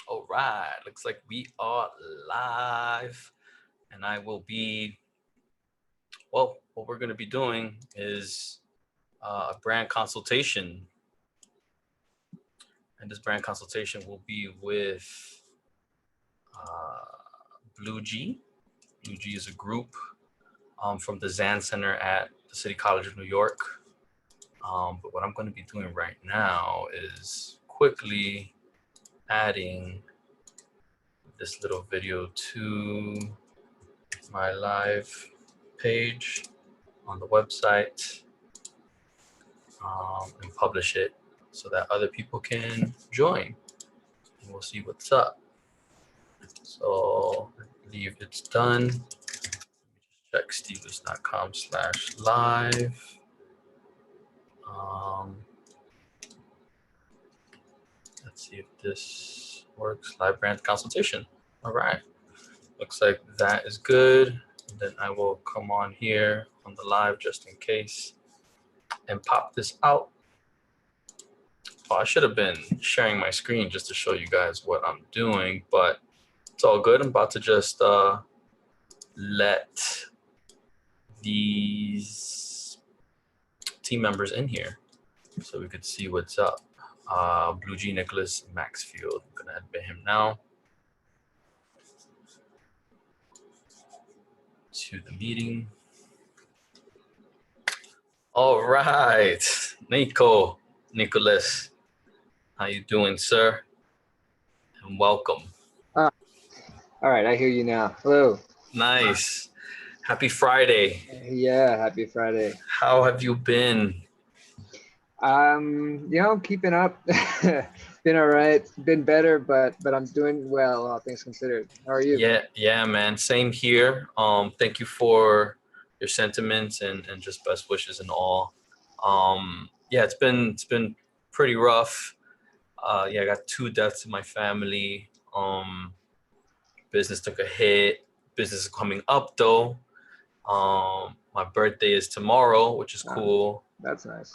All right, looks like we are live, and I will be, well, what we're going to be doing is a brand consultation, and this brand consultation will be with Blue G. Blue G is a group from the ZAHN Center at the City College of New York. But what I'm going to be doing right now is quickly adding this little video to my live page on the website and publish it so that other people can join, and we'll see what's up. So I believe it's done. Check steveless.com/live. Let's see if this works. Live brand consultation. All right. Looks like that is good. And then I will come on here on the live just in case and pop this out. Oh, I should have been sharing my screen just to show you guys what I'm doing, but it's all good. I'm about to just let these team members in here so we could see what's up. Blue G Nicholas Maxfield. I'm gonna admit him now to the meeting. All right, Nicholas, how you doing, sir? And welcome. All right, I hear you now. Hello. Nice. Happy Friday. Yeah, happy Friday. How have you been? You know, keeping up. Been all right. Been better, but I'm doing well, all things considered. How are you? Yeah, man. Same here. Thank you for your sentiments and just best wishes and all. Yeah, it's been pretty rough. Yeah, I got 2 deaths in my family. Business took a hit. Business is coming up though. My birthday is tomorrow, which is cool. That's nice.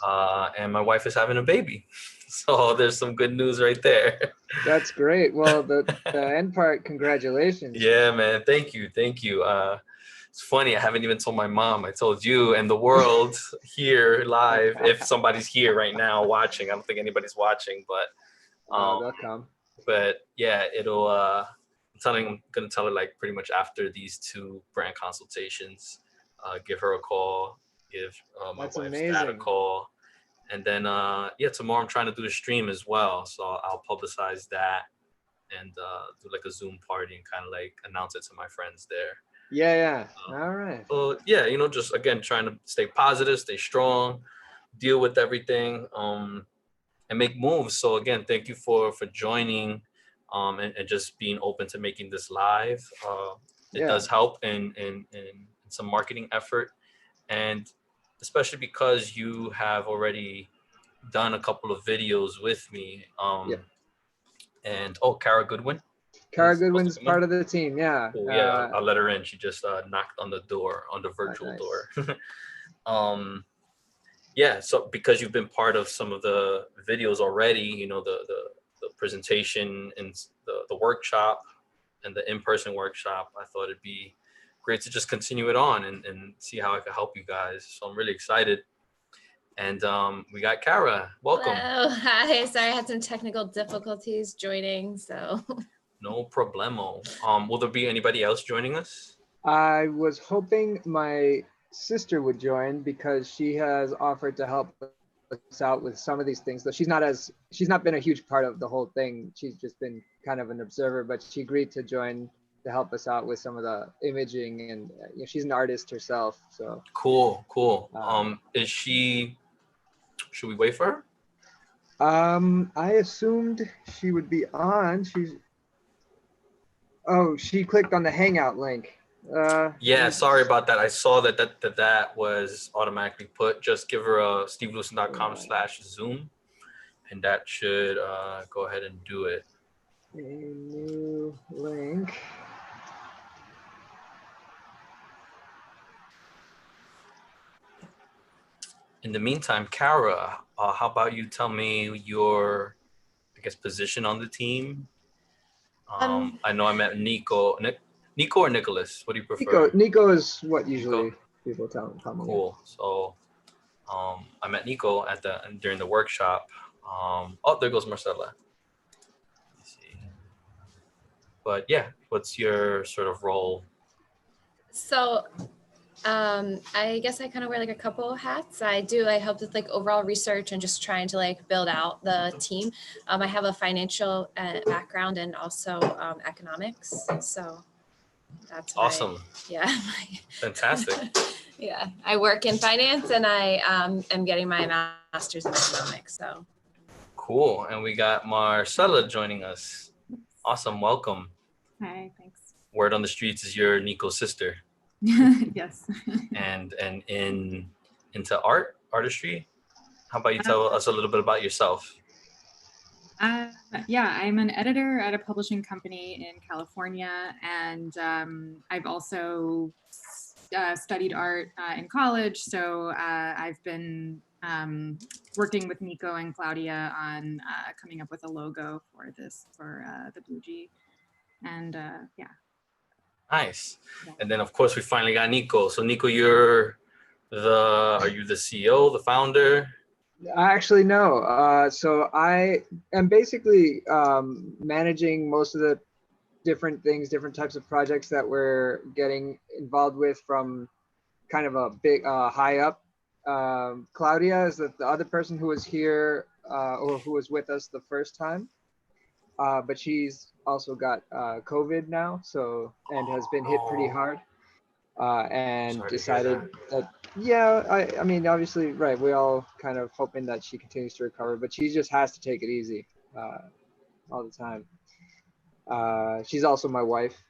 And my wife is having a baby. So there's some good news right there. That's great. Well, the end part, congratulations. Yeah, man. Thank you. It's funny, I haven't even told my mom. I told you and the world here live. If somebody's here right now watching, I don't think anybody's watching, but they'll come. But yeah, it'll I'm gonna tell her like pretty much after these 2 brand consultations. Give her a call, give my That's wife's amazing. dad a call. And then yeah, tomorrow I'm trying to do a stream as well. So I'll publicize that and do like a Zoom party and kind of like announce it to my friends there. Yeah. All right. So yeah, you know, just again trying to stay positive, stay strong, deal with everything, and make moves. So again, thank you for joining, and just being open to making this live. It does help in some marketing effort, and especially because you have already done a couple of videos with me. And Kara Goodwin. Kara Goodwin's part of the team, yeah. Oh, yeah, I'll let her in. She just knocked on the door, on the virtual door. Yeah, so because you've been part of some of the videos already, you know, the presentation and the workshop and the in-person workshop, I thought it'd be great to just continue it on and see how I could help you guys. So I'm really excited. And we got Kara. Welcome. Hello. Hi. Sorry, I had some technical difficulties joining, so. No problemo. Will there be anybody else joining us? I was hoping my sister would join because she has offered to help us out with some of these things. So she's not been a huge part of the whole thing. She's just been kind of an observer, but she agreed to join to help us out with some of the imaging, and you know, she's an artist herself. So cool. Is she? Should we wait for her? I assumed she would be on. She clicked on the Hangout link. Yeah, sorry about that. I saw that was automatically put. Just give her a stevelucin.com/Zoom, and that should go ahead and do it. A new link. in the meantime, Kara, how about you tell me your, I guess, position on the team? I know I met Nico. Nico or Nicholas? What do you prefer? Nico is what Nico? usually people tell me. Cool. So I met Nico during the workshop. Oh, there goes Marcella. Let's see. But yeah, what's your sort of role? So I guess I kind of wear like a couple hats. I help with like overall research and just trying to like build out the team. I have a financial background and also economics. So that's Awesome. Yeah. Fantastic. Yeah. I work in finance and I am getting my master's in economics. So Cool. And we got Marcella joining us. Awesome. Welcome. Hi, thanks. Word on the streets is you're Nico's sister. Yes. and into artistry. How about you tell us a little bit about yourself? Yeah, I'm an editor at a publishing company in California, and I've also studied art in college. So I've been working with Nico and Claudia on coming up with a logo for the Blue G, and yeah. Nice. And then of course we finally got Nico. So Nico, are you the CEO, the founder? Actually, no. So I am basically managing most of the different types of projects that we're getting involved with from kind of a big high up. Claudia is the other person who was here or who was with us the first time. But she's also got COVID now, and has been hit pretty hard, and decided that, yeah, I mean, obviously, right, we all kind of hoping that she continues to recover, but she just has to take it easy all the time. She's also my wife.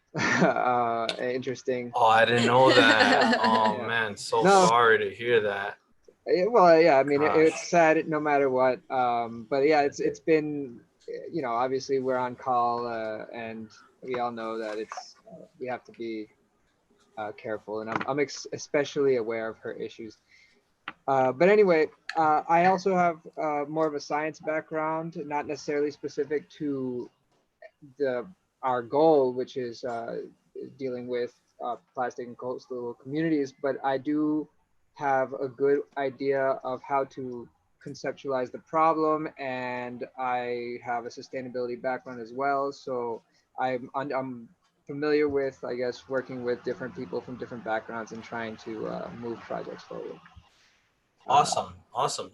Interesting. Oh, I didn't know that. Oh yeah. Man, sorry to hear that. Well, yeah, I mean, it's sad no matter what. But yeah, it's been, you know, obviously we're on call, and we all know that we have to be careful, and I'm especially aware of her issues. But anyway, I also have more of a science background, not necessarily specific to our goal, which is dealing with plastic and coastal communities, but I do have a good idea of how to conceptualize the problem, and I have a sustainability background as well. So I'm familiar with, I guess, working with different people from different backgrounds and trying to move projects forward. Awesome.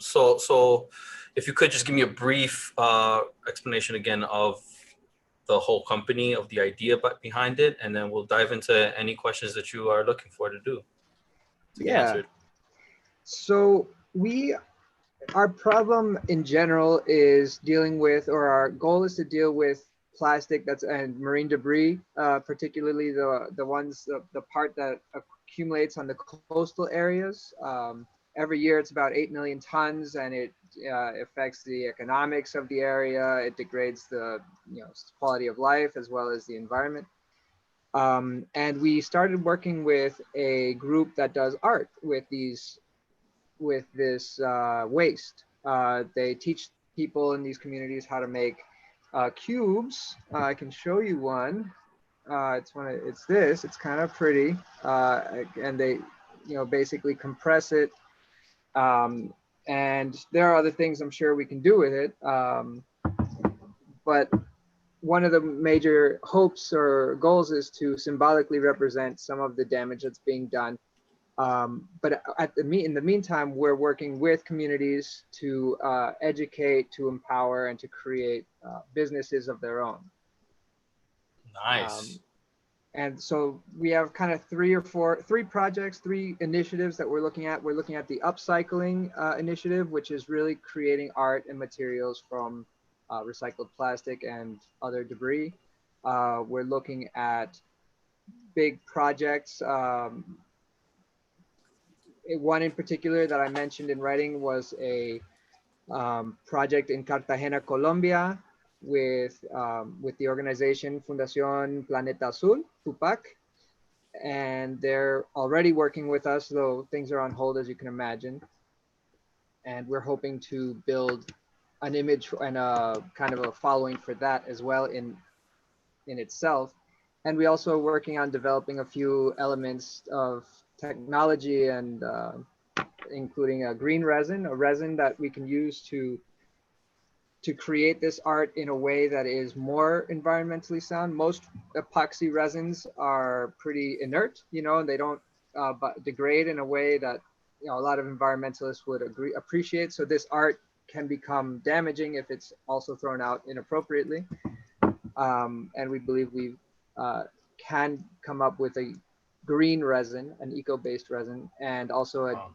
So if you could just give me a brief explanation again of the whole company, of the idea behind it, and then we'll dive into any questions that you are looking for to get answered. So our problem in general is dealing with, or our goal is to deal with plastic and marine debris, particularly the part that accumulates on the coastal areas. Every year it's about 8 million tons, and it affects the economics of the area. It degrades the quality of life as well as the environment. And we started working with a group that does art with this waste. They teach people in these communities how to make cubes. I can show you one. It's kind of pretty, and they basically compress it. And there are other things I'm sure we can do with it. But one of the major hopes or goals is to symbolically represent some of the damage that's being done. But in the meantime, we're working with communities to educate, to empower, and to create businesses of their own. Nice. And so we have kind of three projects, three initiatives that we're looking at. We're looking at the upcycling initiative, which is really creating art and materials from recycled plastic and other debris. We're looking at big projects. One in particular that I mentioned in writing was a project in Cartagena, Colombia, with the organization Fundación Planeta Azul, FUPAC, and they're already working with us, though things are on hold, as you can imagine. and we're hoping to build an image and a kind of a following for that as well in itself. And we also are working on developing a few elements of technology and including a green resin, a resin that we can use to create this art in a way that is more environmentally sound. Most epoxy resins are pretty inert, you know, and they don't degrade in a way that, you know, a lot of environmentalists would appreciate. So this art can become damaging if it's also thrown out inappropriately. And we believe we can come up with a green resin, an eco-based resin, and also a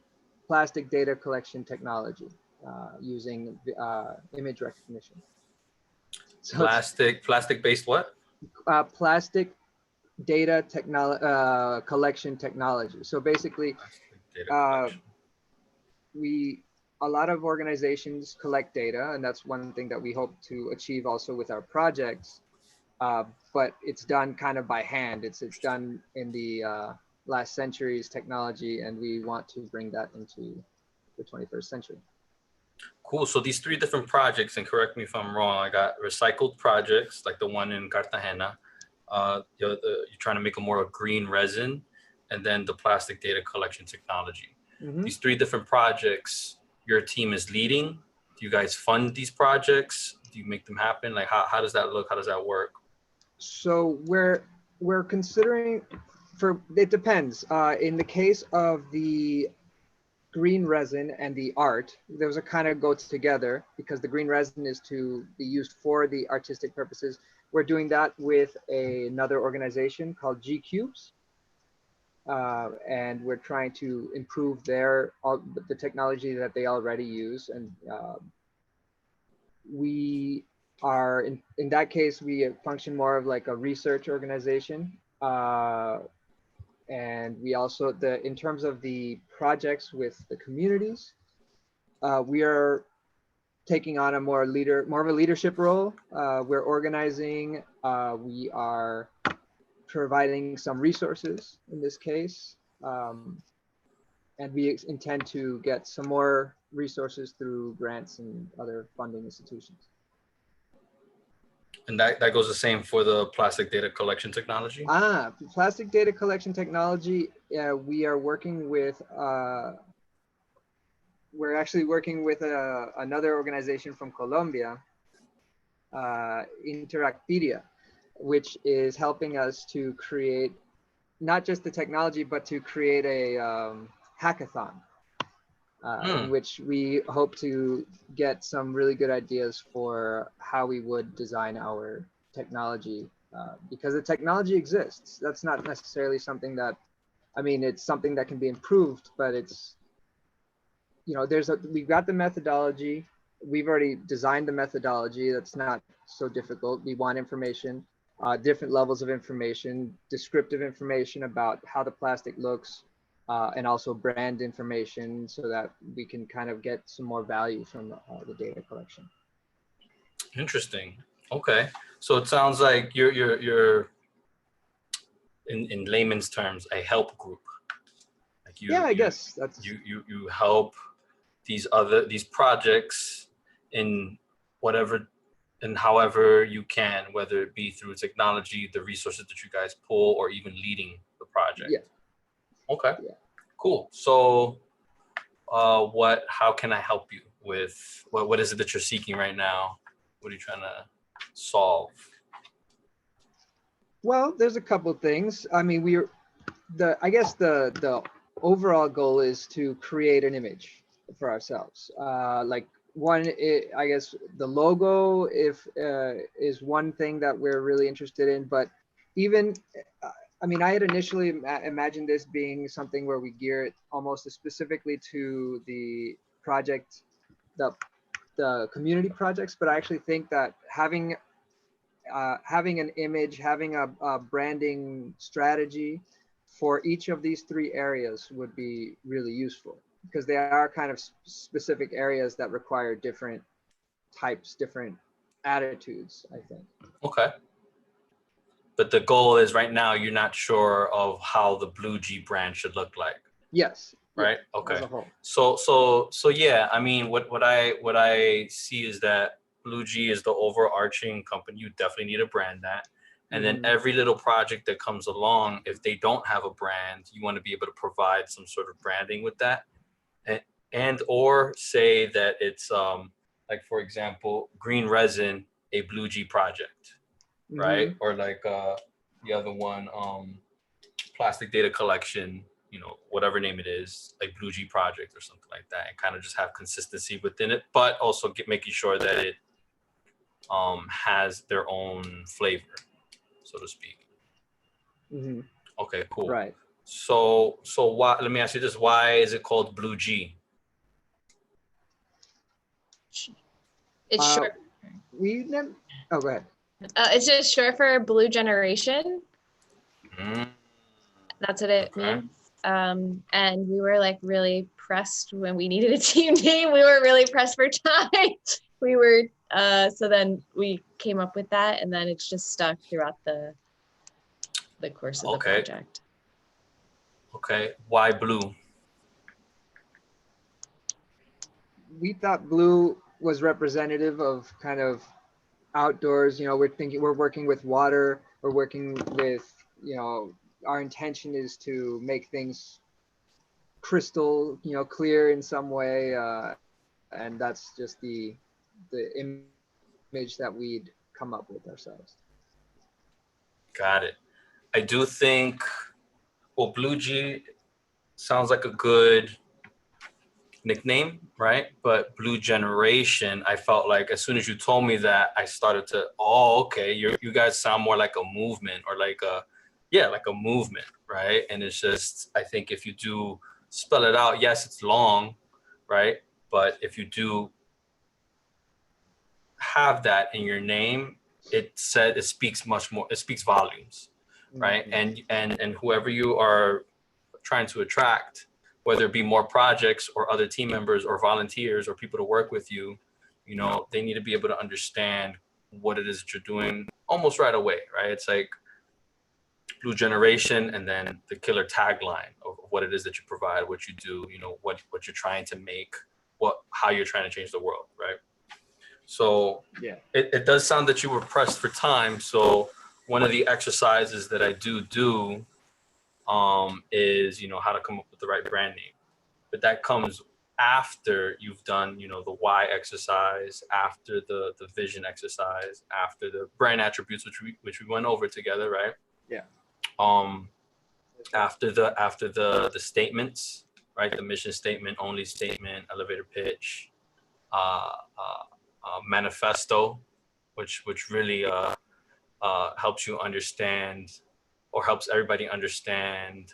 plastic data collection technology using image recognition. So plastic-based what? Plastic data collection technology. So basically, a lot of organizations collect data, and that's one thing that we hope to achieve also with our projects. But it's done kind of by hand. It's done in the last century's technology, and we want to bring that into the 21st century. Cool. So these 3 different projects, and correct me if I'm wrong, I got recycled projects like the one in Cartagena. You're trying to make a more green resin, and then the plastic data collection technology. Mm-hmm. These 3 different projects your team is leading. Do you guys fund these projects? Do you make them happen? Like how does that look? How does that work? So we're considering, it depends. In the case of the green resin and the art, those are kind of go together because the green resin is to be used for the artistic purposes. We're doing that with another organization called G Cubes. And we're trying to improve the technology that they already use. And we are, in that case, we function more of like a research organization. And we also, in terms of the projects with the communities, we are taking on a more of a leadership role. We're organizing, we are providing some resources in this case. And we intend to get some more resources through grants and other funding institutions. And that goes the same for the plastic data collection technology? Plastic data collection technology, we are working with, we're actually working with another organization from Colombia, Interactiria, which is helping us to create not just the technology, but to create a hackathon. In which we hope to get some really good ideas for how we would design our technology, because the technology exists. That's not necessarily something that, I mean, it's something that can be improved, but it's, you know, we've got the methodology. We've already designed the methodology. That's not so difficult. We want information, different levels of information, descriptive information about how the plastic looks, and also brand information so that we can kind of get some more value from the data collection. Interesting. Okay. So it sounds like you're in layman's terms, a help group. Like I guess that's you help these projects in whatever and however you can, whether it be through technology, the resources that you guys pull, or even leading the project. Yeah. Okay. Yeah. Cool. So how can I help you with, what is it that you're seeking right now? What are you trying to solve? Well, there's a couple things. I mean, I guess the overall goal is to create an image for ourselves. Like I guess the logo is one thing that we're really interested in, but even, I mean, I had initially imagined this being something where we gear it almost specifically to the project, the community projects, but I actually think that having an image, having a branding strategy for each of these 3 areas would be really useful, because they are kind of specific areas that require different types, different attitudes, I think. Okay. But the goal is right now, you're not sure of how the Blue G brand should look like. Yes. right? Yeah, Okay. as a whole. So yeah, I mean, what I see is that Blue G is the overarching company. You definitely need to brand that. And then every little project that comes along, if they don't have a brand, you want to be able to provide some sort of branding with that. And or say that it's like, for example, green resin, a Blue G project, right? Or like the other one, plastic data collection, whatever name it is, like Blue G project or something like that, and kind of just have consistency within it, but also making sure that it has their own flavor, so to speak. Okay, cool. Right. So why? Let me ask you this: why is it called Blue G? It's short. We never. Oh, go ahead. It's just short for Blue Generation. That's what it means. And we were like really pressed when we needed a team name. We were really pressed for time. We were so then we came up with that, and then it's just stuck throughout the course of the project. Okay, why blue? We thought blue was representative of kind of outdoors. We're working with water. We're working with, our intention is to make things crystal, clear in some way, and that's just the image that we'd come up with ourselves. Got it. I do think, well, Blue G sounds like a good nickname, right? But Blue Generation, I felt like as soon as you told me that, I started to, okay, you guys sound more like a movement, or like a movement, right? And it's just, I think if you do spell it out, yes, it's long, right? But if you do have that in your name, it speaks much more, it speaks volumes, right? And whoever you are trying to attract, whether it be more projects or other team members or volunteers or people to work with you, they need to be able to understand what it is that you're doing almost right away, right? It's like Blue Generation, and then the killer tagline of what it is that you provide, what you do, what you're trying to make, how you're trying to change the world, right? So yeah, it does sound that you were pressed for time. So one of the exercises that I do is, how to come up with the right brand name. But that comes after you've done, the why exercise, after the vision exercise, after the brand attributes, which we went over together, right? Yeah. After the statements, right? The mission statement, only statement, elevator pitch, manifesto, which really helps you understand, or helps everybody understand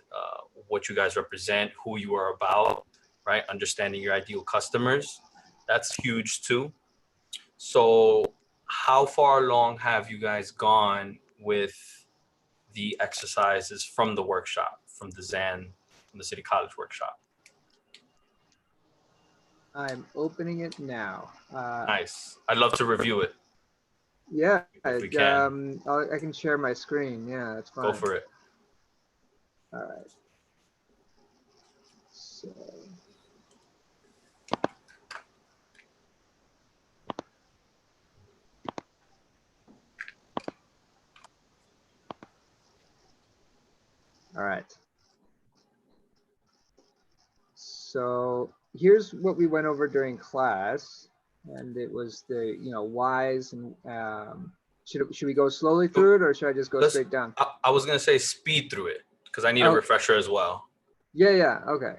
what you guys represent, who you are about, right? Understanding your ideal customers. That's huge too. So how far along have you guys gone with the exercises from the workshop, from the ZAHN, from the City College workshop? I'm opening it now. Nice. I'd love to review it. Yeah, if we can. I can share my screen. Yeah, that's fine. Go for it. All right. So. All right. So here's what we went over during class, and it was the whys, and should we go slowly through it, or should I just go straight down? I was gonna say speed through it because I need a refresher as well. Yeah, okay.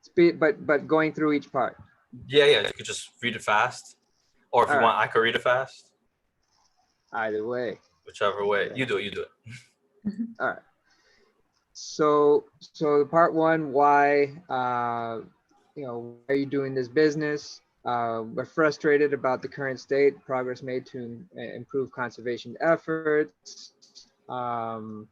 Speed, but going through each part. Yeah, you could just read it fast, or if you want, I could read it fast. Either way. Whichever way. You do it. All right. So part one, why, why are you doing this business? We're frustrated about the current state, progress made to improve conservation efforts. And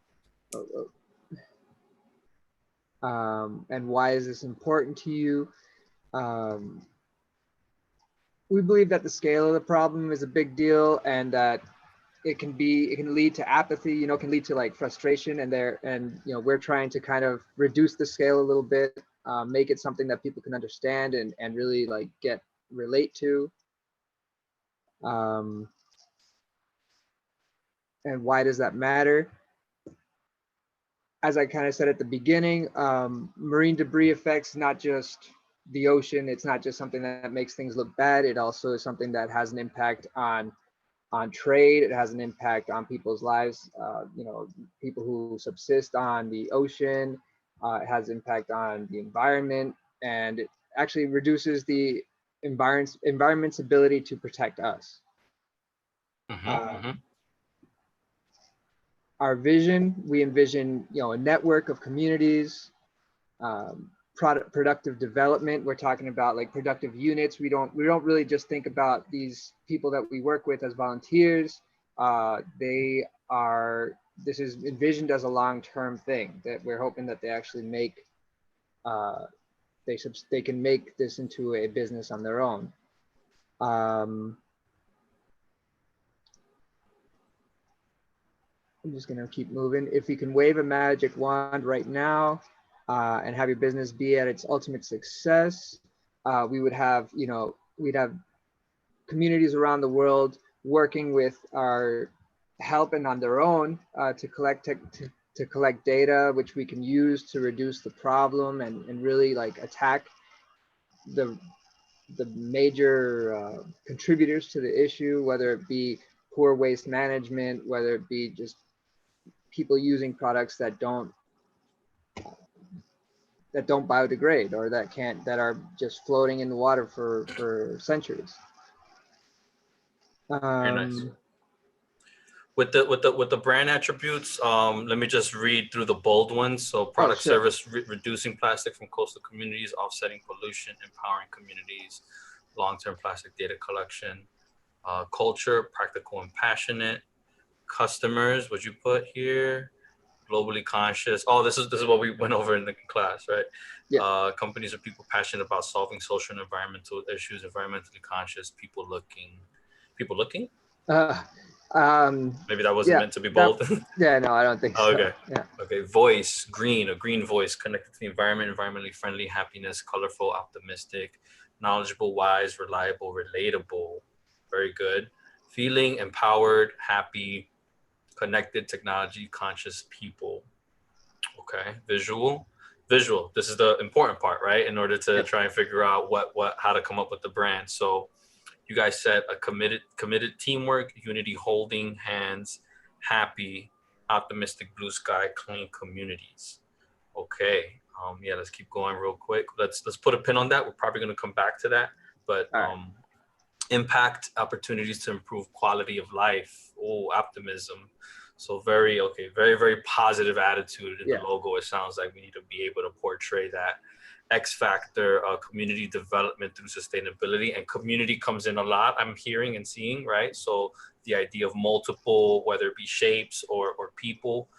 why is this important to you? We believe that the scale of the problem is a big deal, and that it can lead to apathy, can lead to like frustration, and we're trying to kind of reduce the scale a little bit, make it something that people can understand and really like relate to. And why does that matter? As I kind of said at the beginning, marine debris affects not just the ocean. It's not just something that makes things look bad. It also is something that has an impact on trade. It has an impact on people's lives. You know, people who subsist on the ocean. It has impact on the environment, and it actually reduces the environment's ability to protect us. Our vision, we envision, you know, a network of communities, productive development. We're talking about like productive units. We don't really just think about these people that we work with as volunteers. This is envisioned as a long-term thing that we're hoping that they actually make, they can make this into a business on their own. I'm just gonna keep moving. If you can wave a magic wand right now and have your business be at its ultimate success, we would have, you know, we'd have communities around the world working with our help and on their own to collect data, which we can use to reduce the problem and really like attack the major contributors to the issue, whether it be poor waste management, whether it be just people using products that don't biodegrade or that are just floating in the water for centuries. Very nice. With the brand attributes, let me just read through the bold ones. So product, sure. service, reducing plastic from coastal communities, offsetting pollution, empowering communities, long-term plastic data collection, culture, practical and passionate, customers, what you put here, globally conscious. Oh, this is what we went over in the class, right? Yeah. Companies are people passionate about solving social and environmental issues, environmentally conscious, people looking. Maybe that wasn't meant to be bold. Yeah, no, I don't think so. Okay. Yeah. Okay. Voice, green, a green voice, connected to the environment, environmentally friendly, happiness, colorful, optimistic, knowledgeable, wise, reliable, relatable. Very good. Feeling, empowered, happy, connected, technology, conscious people. Okay. Visual. This is the important part, right? In order to try and figure out how to come up with the brand. So you guys said a committed teamwork, unity, holding hands, happy, optimistic, blue sky, clean communities. Okay. Yeah, let's keep going real quick. Let's put a pin on that. We're probably going to come back to that. But impact, opportunities to improve quality of life. Oh, optimism. So very, very positive attitude in the logo. It sounds like we need to be able to portray that. X factor, community development through sustainability, and community comes in a lot. I'm hearing and seeing, right? So the idea of multiple, whether it be shapes or people,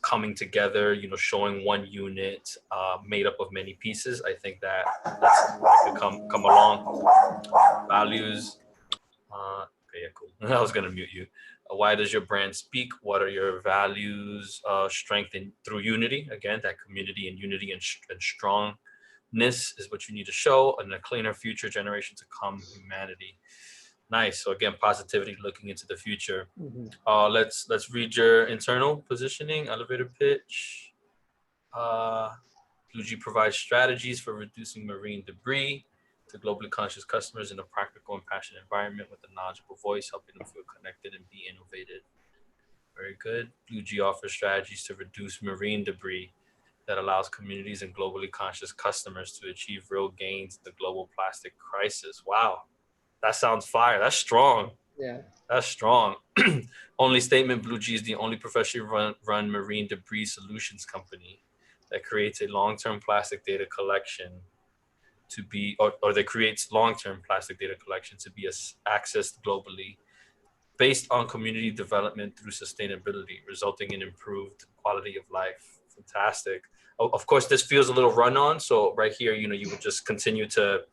coming together, you know, showing one unit made up of many pieces. I think that could come along. Values. Okay, yeah, cool. I was gonna mute you. Why does your brand speak? What are your values? Strength through unity. Again, that community and unity and strongness is what you need to show, and a cleaner future, generation to come, humanity. Nice. So again, positivity, looking into the future. Let's read your internal positioning, elevator pitch. Blue G provides strategies for reducing marine debris to globally conscious customers in a practical and passionate environment with a knowledgeable voice, helping them feel connected and be innovative. Very good. Blue G offers strategies to reduce marine debris that allows communities and globally conscious customers to achieve real gains in the global plastic crisis. Wow. That sounds fire. That's strong. Yeah. That's strong. Only statement, Blue G is the only professionally run marine debris solutions company that creates a long-term plastic data collection to be, or that creates long-term plastic data collection to be accessed globally based on community development through sustainability, resulting in improved quality of life. Fantastic. Of course, this feels a little run-on. So right here, you know, you would just continue to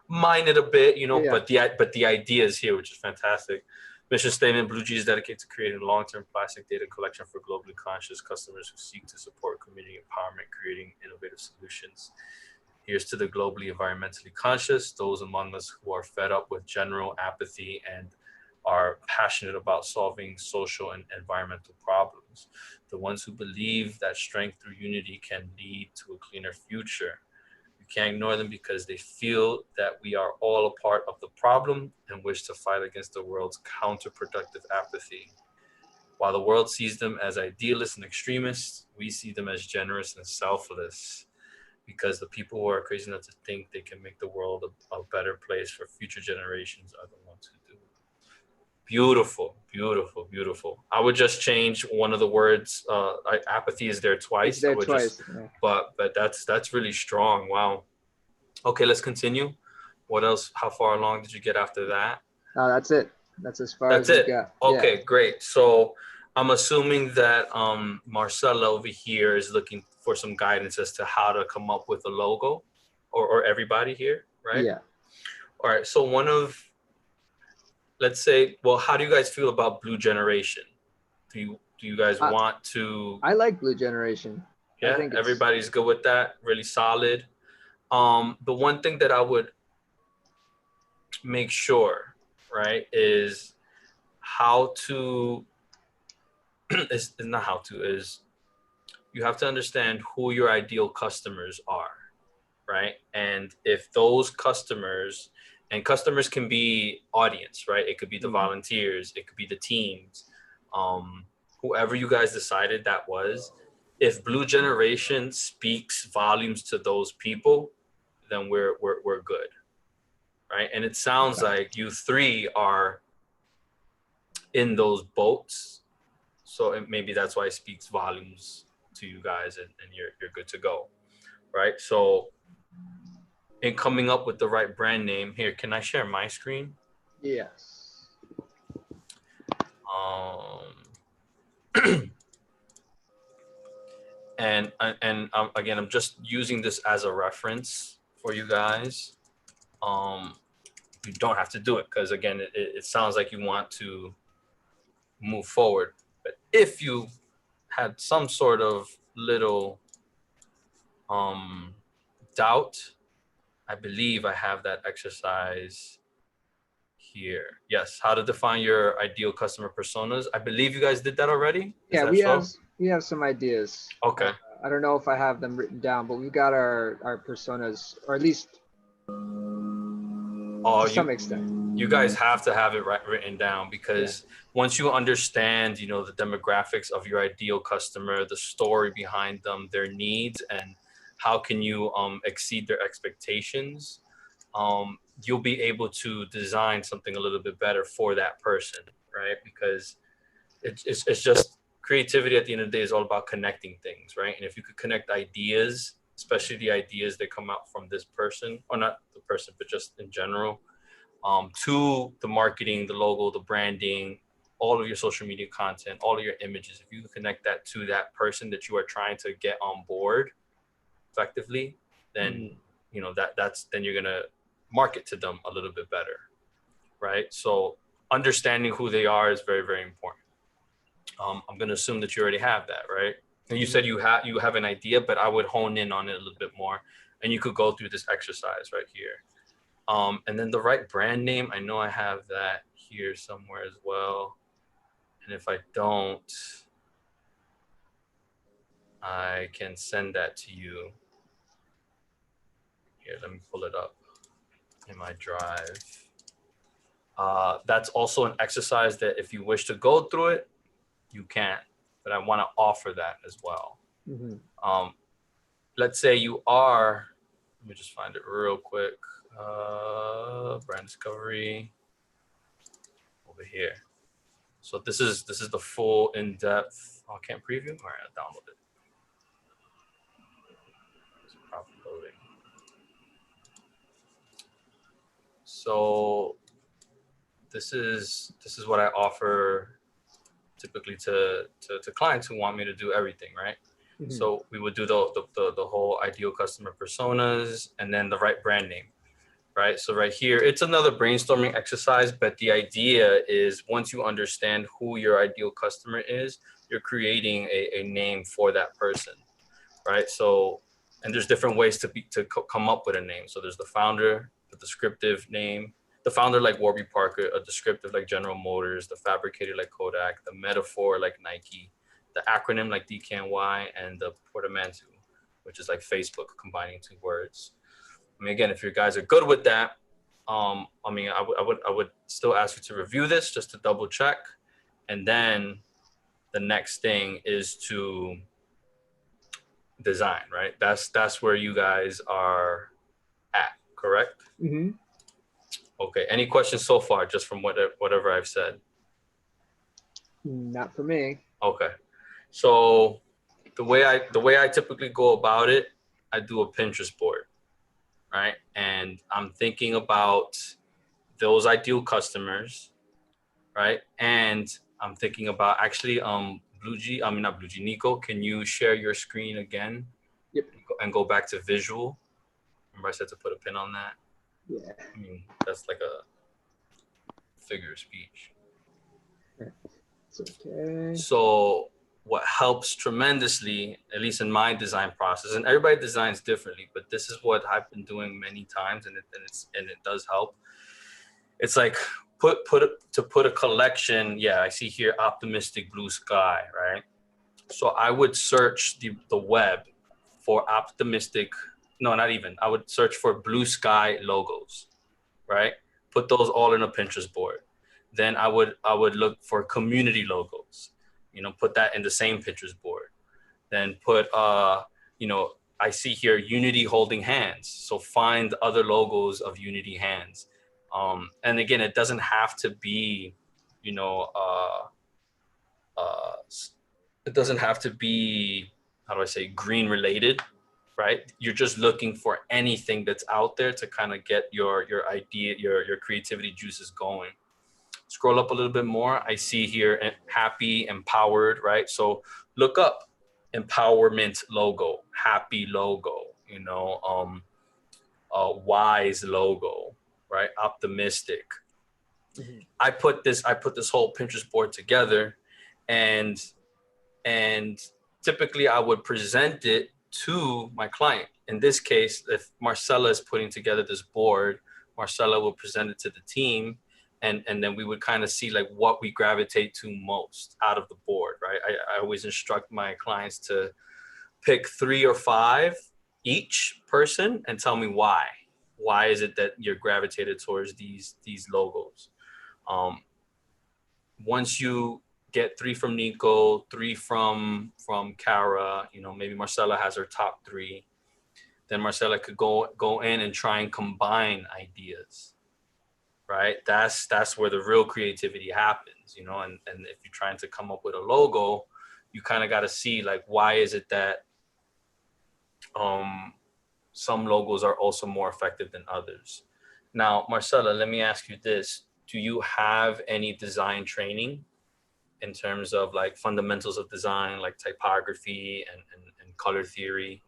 mine it a bit, you know, but the idea is here, which is fantastic. Mission statement: Blue G is dedicated to creating a long-term plastic data collection for globally conscious customers who seek to support community empowerment, creating innovative solutions. Here's to the globally environmentally conscious, those among us who are fed up with general apathy and are passionate about solving social and environmental problems, the ones who believe that strength through unity can lead to a cleaner future. We can't ignore them because they feel that we are all a part of the problem and wish to fight against the world's counterproductive apathy. While the world sees them as idealists and extremists, we see them as generous and selfless, because the people who are crazy enough to think they can make the world a better place for future generations are the ones who do. Beautiful, beautiful, beautiful. I would just change one of the words. Apathy is there twice. It's there twice. Yeah. But that's really strong. Wow. Okay, let's continue. What else? How far along did you get after that? That's it. That's as far That's as it. we got. Okay, Yeah. great. So I'm assuming that Marcella over here is looking for some guidance as to how to come up with a logo, or everybody here, right? Yeah. All right. So let's say, well, how do you guys feel about Blue Generation? Do you guys want to? I like Blue Generation. Yeah, I think everybody's good with that. Really solid. The one thing that I would make sure, right, is how to is not how to is you have to understand who your ideal customers are, right? And if those customers, and customers can be audience, right? It could be the volunteers, it could be the teams, whoever you guys decided that was. If Blue Generation speaks volumes to those people, then we're good, right? And it sounds like you three are in those boats, so maybe that's why it speaks volumes to you guys, and you're good to go, right? So in coming up with the right brand name, here, can I share my screen? Yes. And again, I'm just using this as a reference for you guys. You don't have to do it, because again, it sounds like you want to move forward. But if you had some sort of little doubt, I believe I have that exercise here. Yes, how to define your ideal customer personas. I believe you guys did that already. Yeah, we have some ideas. Okay. I don't know if I have them written down, but we got our personas, or at least to some extent. You guys have to have it written down, because once you understand, the demographics of your ideal customer, the story behind them, their needs, and how can you exceed their expectations, you'll be able to design something a little bit better for that person, right? Because it's just creativity at the end of the day is all about connecting things, right? And if you could connect ideas, especially the ideas that come out from this person, or not the person, but just in general, to the marketing, the logo, the branding, all of your social media content, all of your images, if you can connect that to that person that you are trying to get on board effectively, then then you're gonna market to them a little bit better, right? So understanding who they are is very, very important. I'm gonna assume that you already have that, right? And you said you have an idea, but I would hone in on it a little bit more, and you could go through this exercise right here. And then the right brand name, I know I have that here somewhere as well. And if I don't, I can send that to you. Here, let me pull it up in my drive. That's also an exercise that if you wish to go through it, you can, but I want to offer that as well. Let's say you are, let me just find it real quick. Brand discovery over here. So this is the full in-depth. Oh, I can't preview. All right, I'll download it. It's probably loading. So this is what I offer typically to clients who want me to do everything, right? So we would do the whole ideal customer personas, and then the right brand name, right? So right here, it's another brainstorming exercise, but the idea is once you understand who your ideal customer is, you're creating a name for that person, right? So, and there's different ways to come up with a name. So there's the founder, the descriptive name, the founder like Warby Parker, a descriptive like General Motors, the fabricator like Kodak, the metaphor like Nike, the acronym like DKNY, and the portmanteau, which is like Facebook, combining two words. I mean, again, if you guys are good with that, I mean, I would still ask you to review this just to double check. And then the next thing is to design, right? That's where you guys are at, correct? Mm-hmm. Okay. Any questions so far, just from whatever I've said? Not for me. Okay. So the way I typically go about it, I do a Pinterest board, right? And I'm thinking about those ideal customers, right? And I'm thinking about actually, not Blue G, Nico, can you share your screen again? Yep. And go back to visual. Remember I said to put a pin on that? Yeah. I mean, that's like a figure of speech. It's okay. So what helps tremendously, at least in my design process, and everybody designs differently, but this is what I've been doing many times, and it does help. It's like put a collection. Yeah, I see here optimistic blue sky, right? So I would search the web for optimistic. No, not even. I would search for blue sky logos, right? Put those all in a Pinterest board. Then I would look for community logos, put that in the same Pinterest board. Then put, I see here Unity holding hands. So find other logos of Unity hands. And again, it doesn't have to be, it doesn't have to be, how do I say, green related, right? You're just looking for anything that's out there to kind of get your idea, your creativity juices going. Scroll up a little bit more. I see here happy, empowered, right? So look up empowerment logo, happy logo, wise logo, right? Optimistic. Mm-hmm. I put this whole Pinterest board together, and typically I would present it to my client. In this case, if Marcella is putting together this board, Marcella will present it to the team, and then we would kind of see like what we gravitate to most out of the board, right? I always instruct my clients to pick 3 or 5 each person and tell me why. Why is it that you're gravitated towards these logos? Once you get 3 from Nico, 3 from Kara, maybe Marcella has her top 3. Then Marcella could go in and try and combine ideas, right? That's where the real creativity happens, and if you're trying to come up with a logo, you kind of got to see like, why is it that some logos are also more effective than others. Now, Marcella, let me ask you this. Do you have any design training in terms of like fundamentals of design, like typography and color theory?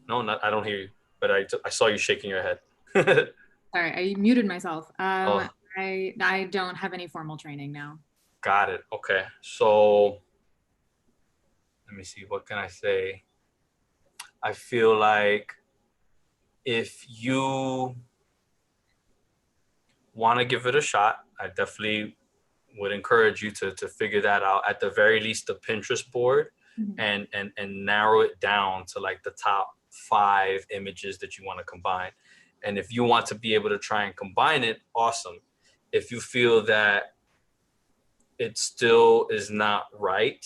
No, I don't hear you, but I saw you shaking your head. Sorry, I muted myself. Oh. I don't have any formal training now. Got it. Okay. So let me see. What can I say? I feel like if you want to give it a shot, I definitely would encourage you to figure that out. At the very least, the Pinterest board, mm-hmm. and narrow it down to like the top 5 images that you want to combine. And if you want to be able to try and combine it, awesome. If you feel that it still is not right,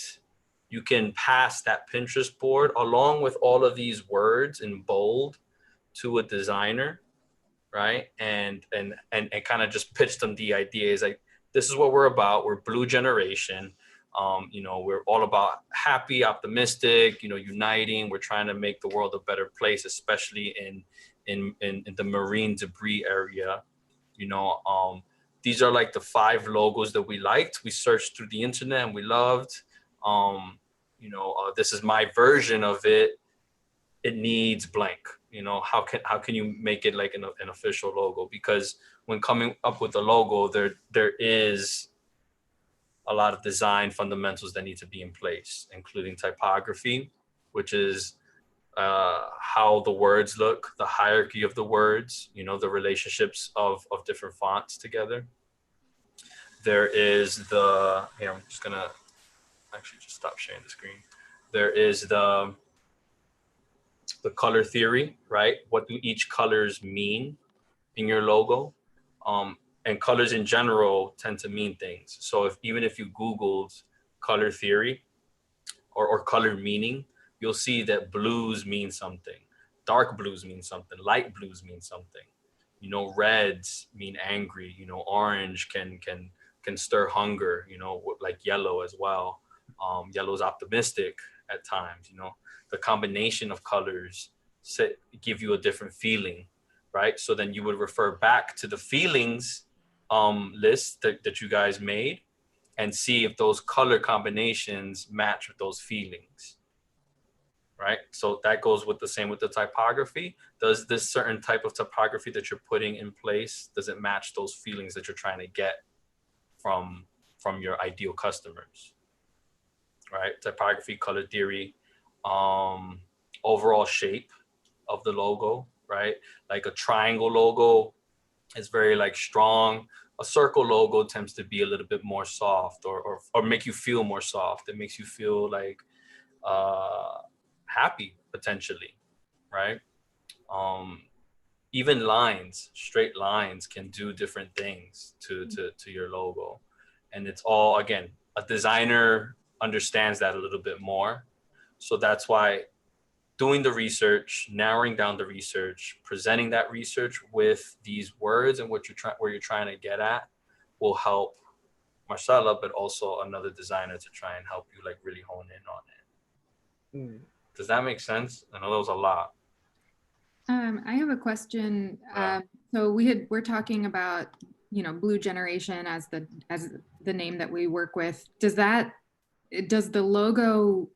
you can pass that Pinterest board along with all of these words in bold to a designer, right? And kind of just pitch them the idea. Is like, this is what we're about. We're Blue Generation. We're all about happy, optimistic, uniting. We're trying to make the world a better place, especially in the marine debris area. These are like the 5 logos that we liked. We searched through the internet and we loved. This is my version of it. It needs blank, You know, how can you make it like an official logo? Because when coming up with a logo, there is a lot of design fundamentals that need to be in place, including typography, which is how the words look, the hierarchy of the words, you know, the relationships of different fonts together. There is here, I'm just gonna actually just stop sharing the screen. There is the color theory, right? What do each colors mean in your logo? And colors in general tend to mean things. So even if you Googled color theory or color meaning, you'll see that blues mean something. Dark blues mean something. Light blues mean something. You know, reds mean angry. You know, orange can stir hunger. You know, like yellow as well. Yellow is optimistic at times. You know, the combination of colors give you a different feeling, right? So then you would refer back to the feelings list that you guys made and see if those color combinations match with those feelings, right? So that goes with the same with the typography. Does this certain type of typography that you're putting in place, does it match those feelings that you're trying to get from your ideal customers, right? Typography, color theory, overall shape of the logo, right? Like a triangle logo is very like strong. A circle logo tends to be a little bit more soft or make you feel more soft. It makes you feel like happy potentially, right? Even lines, straight lines can do different things to your logo. And it's all, again, a designer understands that a little bit more. So that's why doing the research, narrowing down the research, presenting that research with these words and where you're trying to get at will help Marcella, but also another designer to try and help you like really hone in on it. Does that make sense? I know that was a lot. I have a question. So we're talking about, you know, Blue Generation as the name that we work with. Does the logo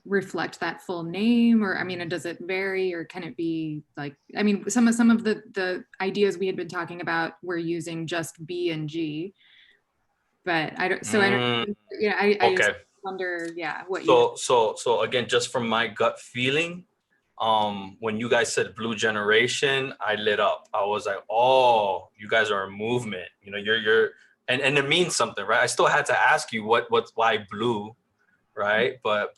reflect that full name, or I mean, does it vary, or can it be like, I mean, some of the ideas we had been talking about were using just B and G, but I don't. I okay. just wonder, what so again, just from my gut feeling, when you guys said Blue Generation, I lit up. I was like, oh, you guys are a movement. You know, you're and it means something, right? I still had to ask you why blue, right? But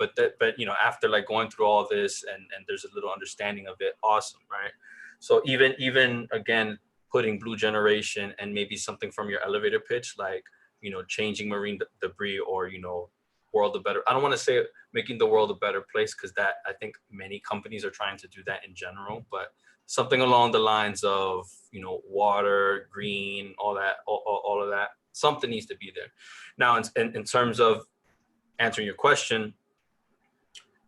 you know, after like going through all this and there's a little understanding of it, awesome, right? So even again, putting Blue Generation and maybe something from your elevator pitch, like, you know, changing marine debris, or, you know, world a better, I don't want to say making the world a better place, because that, I think many companies are trying to do that in general, but something along the lines of, you know, water, green, all of that, something needs to be there. Now, in terms of answering your question,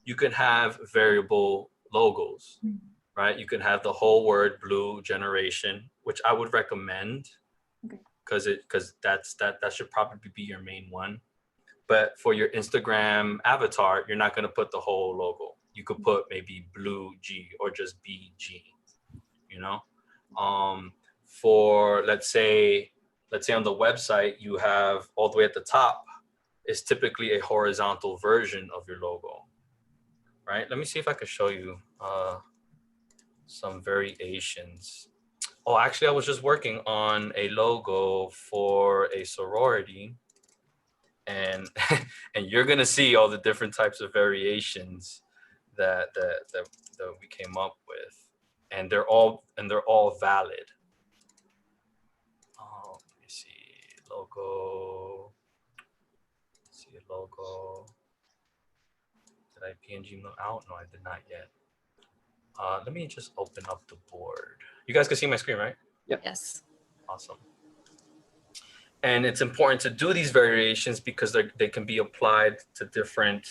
you can have variable logos, right? You can have the whole word Blue Generation, which I would recommend, because that should probably be your main one. But for your Instagram avatar, you're not going to put the whole logo. You could put maybe Blue G or just BG, you know? For let's say on the website, you have all the way at the top is typically a horizontal version of your logo, right? Let me see if I can show you some variations. Oh, actually, I was just working on a logo for a sorority, and and you're gonna see all the different types of variations that we came up with, and they're all valid. Oh, let me see logo. See a logo. Did I PNG out? No, I did not yet. Let me just open up the board. You guys can see my screen, right? Yep. Yes. Awesome. And it's important to do these variations because they can be applied to different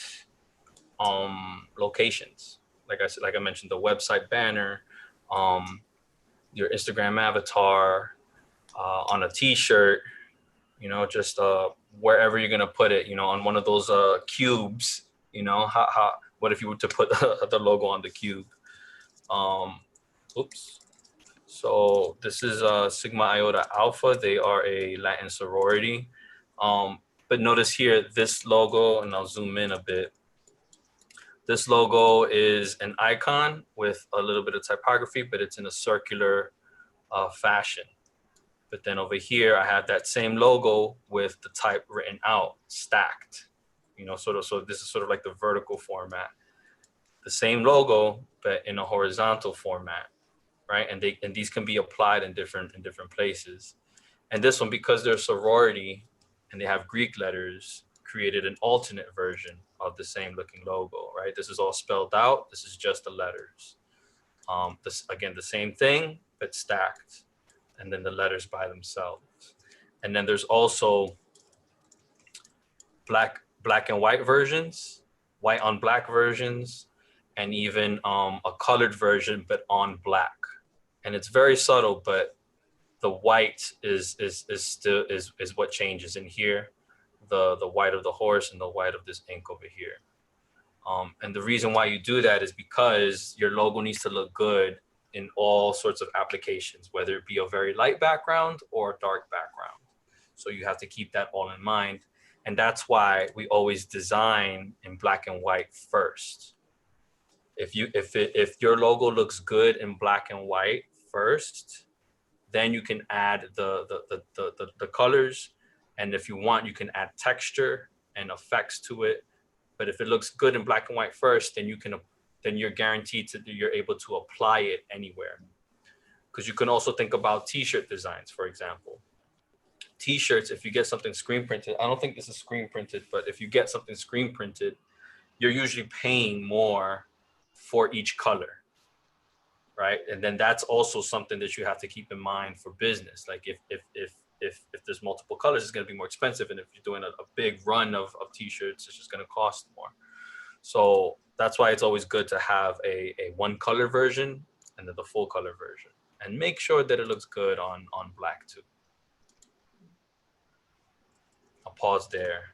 locations. Like I mentioned, the website banner, your Instagram avatar, on a T-shirt, you know, just wherever you're gonna put it, you know, on one of those cubes, you know, what if you were to put the logo on the cube? Oops. So this is Sigma Iota Alpha. They are a Latin sorority. But notice here, this logo, and I'll zoom in a bit. This logo is an icon with a little bit of typography, but it's in a circular fashion. But then over here, I have that same logo with the type written out, stacked. You know, sort of. So this is sort of like the vertical format. The same logo, but in a horizontal format, right? And these can be applied in different places. And this one, because they're sorority and they have Greek letters, created an alternate version of the same looking logo, right? This is all spelled out. This is just the letters. This again, the same thing, but stacked, and then the letters by themselves. And then there's also black and white versions, white on black versions, and even a colored version, but on black. And it's very subtle, but the white is still what changes in here. The white of the horse and the white of this ink over here. And the reason why you do that is because your logo needs to look good in all sorts of applications, whether it be a very light background or a dark background. So you have to keep that all in mind. And that's why we always design in black and white first. If your logo looks good in black and white first, then you can add the colors. And if you want, you can add texture and effects to it. But if it looks good in black and white first, then you're guaranteed you're able to apply it anywhere. Because you can also think about t-shirt designs, for example. T-shirts, if you get something screen printed, I don't think this is screen printed, but if you get something screen printed, you're usually paying more for each color, right? And then that's also something that you have to keep in mind for business. Like if there's multiple colors, it's going to be more expensive. And if you're doing a big run of t-shirts, it's just going to cost more. So that's why it's always good to have a one color version and then the full color version, and make sure that it looks good on black too. I'll pause there.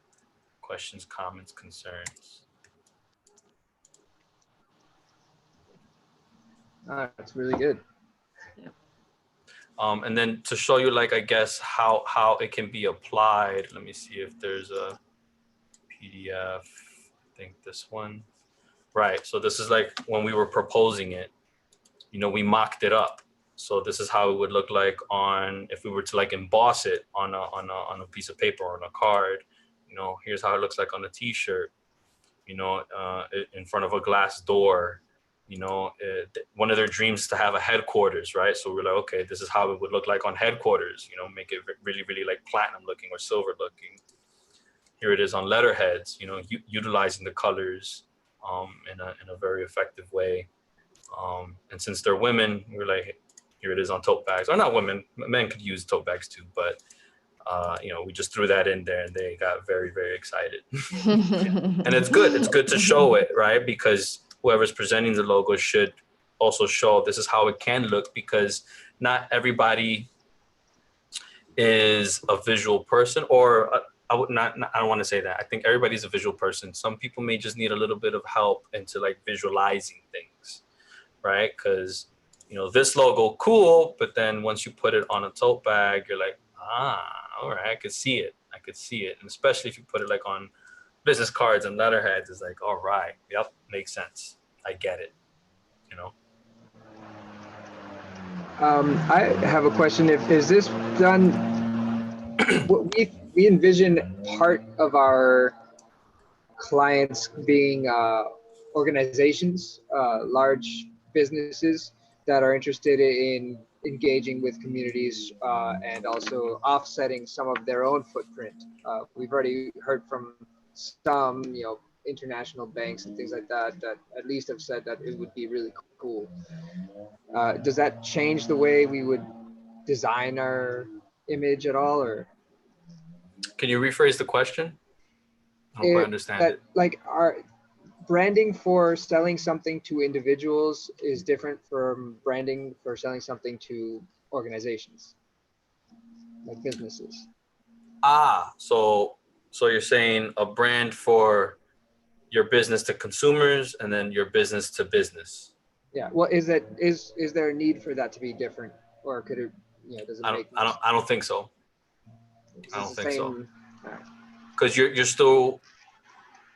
Questions, comments, concerns. That's really good. And then to show you, like, I guess how it can be applied. Let me see if there's a PDF. I think this one. Right. So this is like when we were proposing it, you know, we mocked it up. So this is how it would look like if we were to like emboss it on a piece of paper or on a card. You know, here's how it looks like on a t-shirt, you know, in front of a glass door. You know, one of their dreams is to have a headquarters, right? So we're like, okay, this is how it would look like on headquarters, you know, make it really, really like platinum looking or silver looking. Here it is on letterheads, you know, utilizing the colors in a very effective way. And since they're women, we're like, here it is on tote bags. Or not women, men could use tote bags too, but you know, we just threw that in there and they got very, very excited. And it's good to show it, right? Because whoever's presenting the logo should also show this is how it can look, because not everybody is a visual person, or I don't want to say that. I think everybody's a visual person. Some people may just need a little bit of help into like visualizing things, right? Because, you know, this logo, cool, but then once you put it on a tote bag, you're like, all right, I could see it. And especially if you put it like on business cards and letterheads, it's like, all right, yep, makes sense. I get it, you know? I have a question. Is this done? We envision part of our clients being organizations, large businesses that are interested in engaging with communities and also offsetting some of their own footprint. We've already heard from some, you know, international banks and things like that at least have said that it would be really cool. Does that change the way we would design our image at all, or? Can you rephrase the question? I hope I understand it. Like, our branding for selling something to individuals is different from branding for selling something to organizations, like businesses. So you're saying a brand for your business to consumers and then your business to business. Yeah. Well, is there a need for that to be different, or could it, does it make I don't think so. is I this don't the think so. same? Because you're still,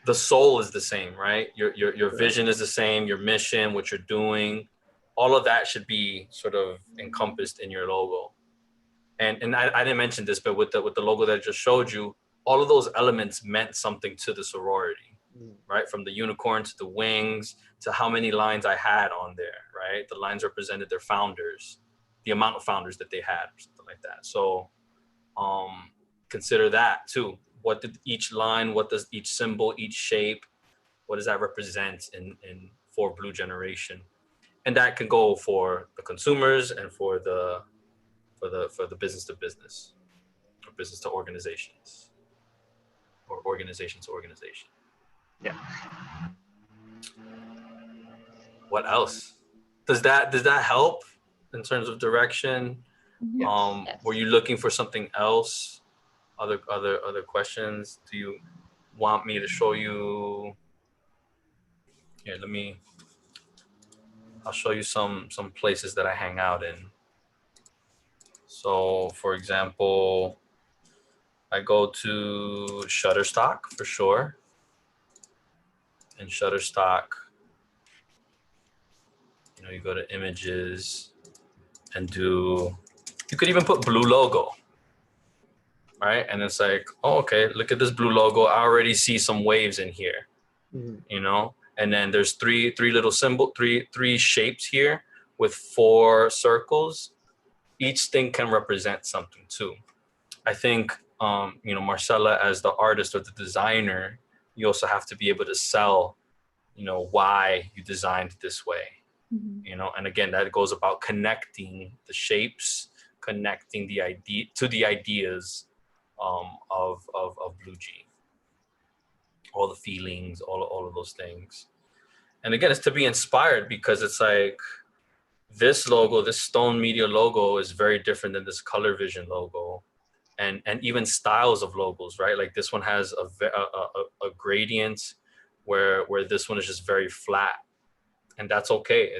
the soul is the same, right? Your Right. vision is the same, your mission, what you're doing, all of that should be sort of encompassed in your logo. And I didn't mention this, but with the logo that I just showed you, all of those elements meant something to the sorority, right? From the unicorn to the wings to how many lines I had on there, right? The lines represented their founders, the amount of founders that they had, or something like that. So consider that too. What did each line, what does each symbol, each shape, what does that represent in for Blue Generation? And that can go for the consumers and for the business to business, or business to organizations, or organization to organization. Yeah. What else? Does that help in terms of direction? Yes. Yes. Were you looking for something else? Other questions? Do you want me to show you? Here, I'll show you some places that I hang out in. So, for example, I go to Shutterstock for sure. In Shutterstock, you go to images and you could even put blue logo, right? And it's like, oh, okay, look at this blue logo. I already see some waves in here, and then there's three shapes here with 4 circles. Each thing can represent something too. I think, Marcella, as the artist or the designer, you also have to be able to sell, why you designed it this way. And again, that goes about connecting the shapes, connecting the idea to the ideas of Blue G, all the feelings, all of those things. And again, it's to be inspired, because it's like this logo, this Stone Media logo, is very different than this Color Vision logo, and even styles of logos, right? Like this one has a gradient, where this one is just very flat. And that's okay.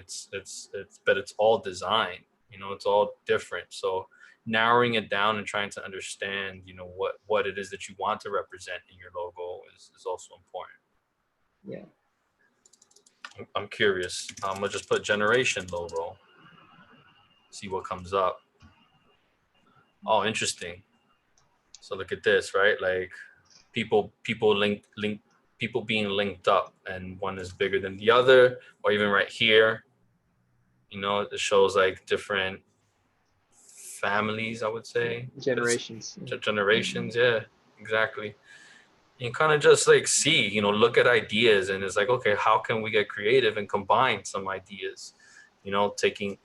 But it's all design, it's all different. So narrowing it down and trying to understand, what it is that you want to represent in your logo is also important. Yeah. I'm curious. I'm gonna just put generation logo, see what comes up. Oh, interesting. So look at this, right? Like people link people being linked up, and one is bigger than the other, or even right here, it shows like different families, I would say. Generations. Generations, yeah, exactly. You kind of just like see, look at ideas, and it's like, okay, how can we get creative and combine some ideas? Taking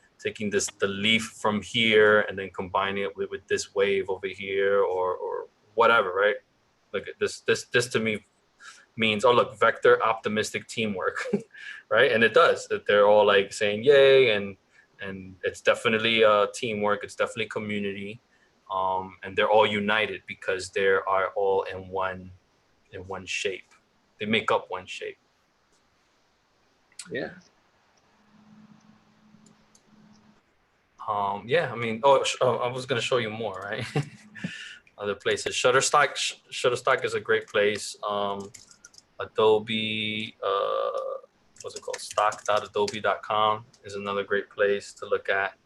the leaf from here and then combining it with this wave over here, or whatever, right? Look at this to me means, oh look, vector optimistic teamwork, right? And it does. That they're all like saying yay, and it's definitely teamwork. It's definitely community, and they're all united because they are all in one shape. They make up one shape. Yeah. Yeah. I mean, I was gonna show you more, right? Other places. Shutterstock is a great place. Adobe, what's it called? Stock.adobe.com is another great place to look at.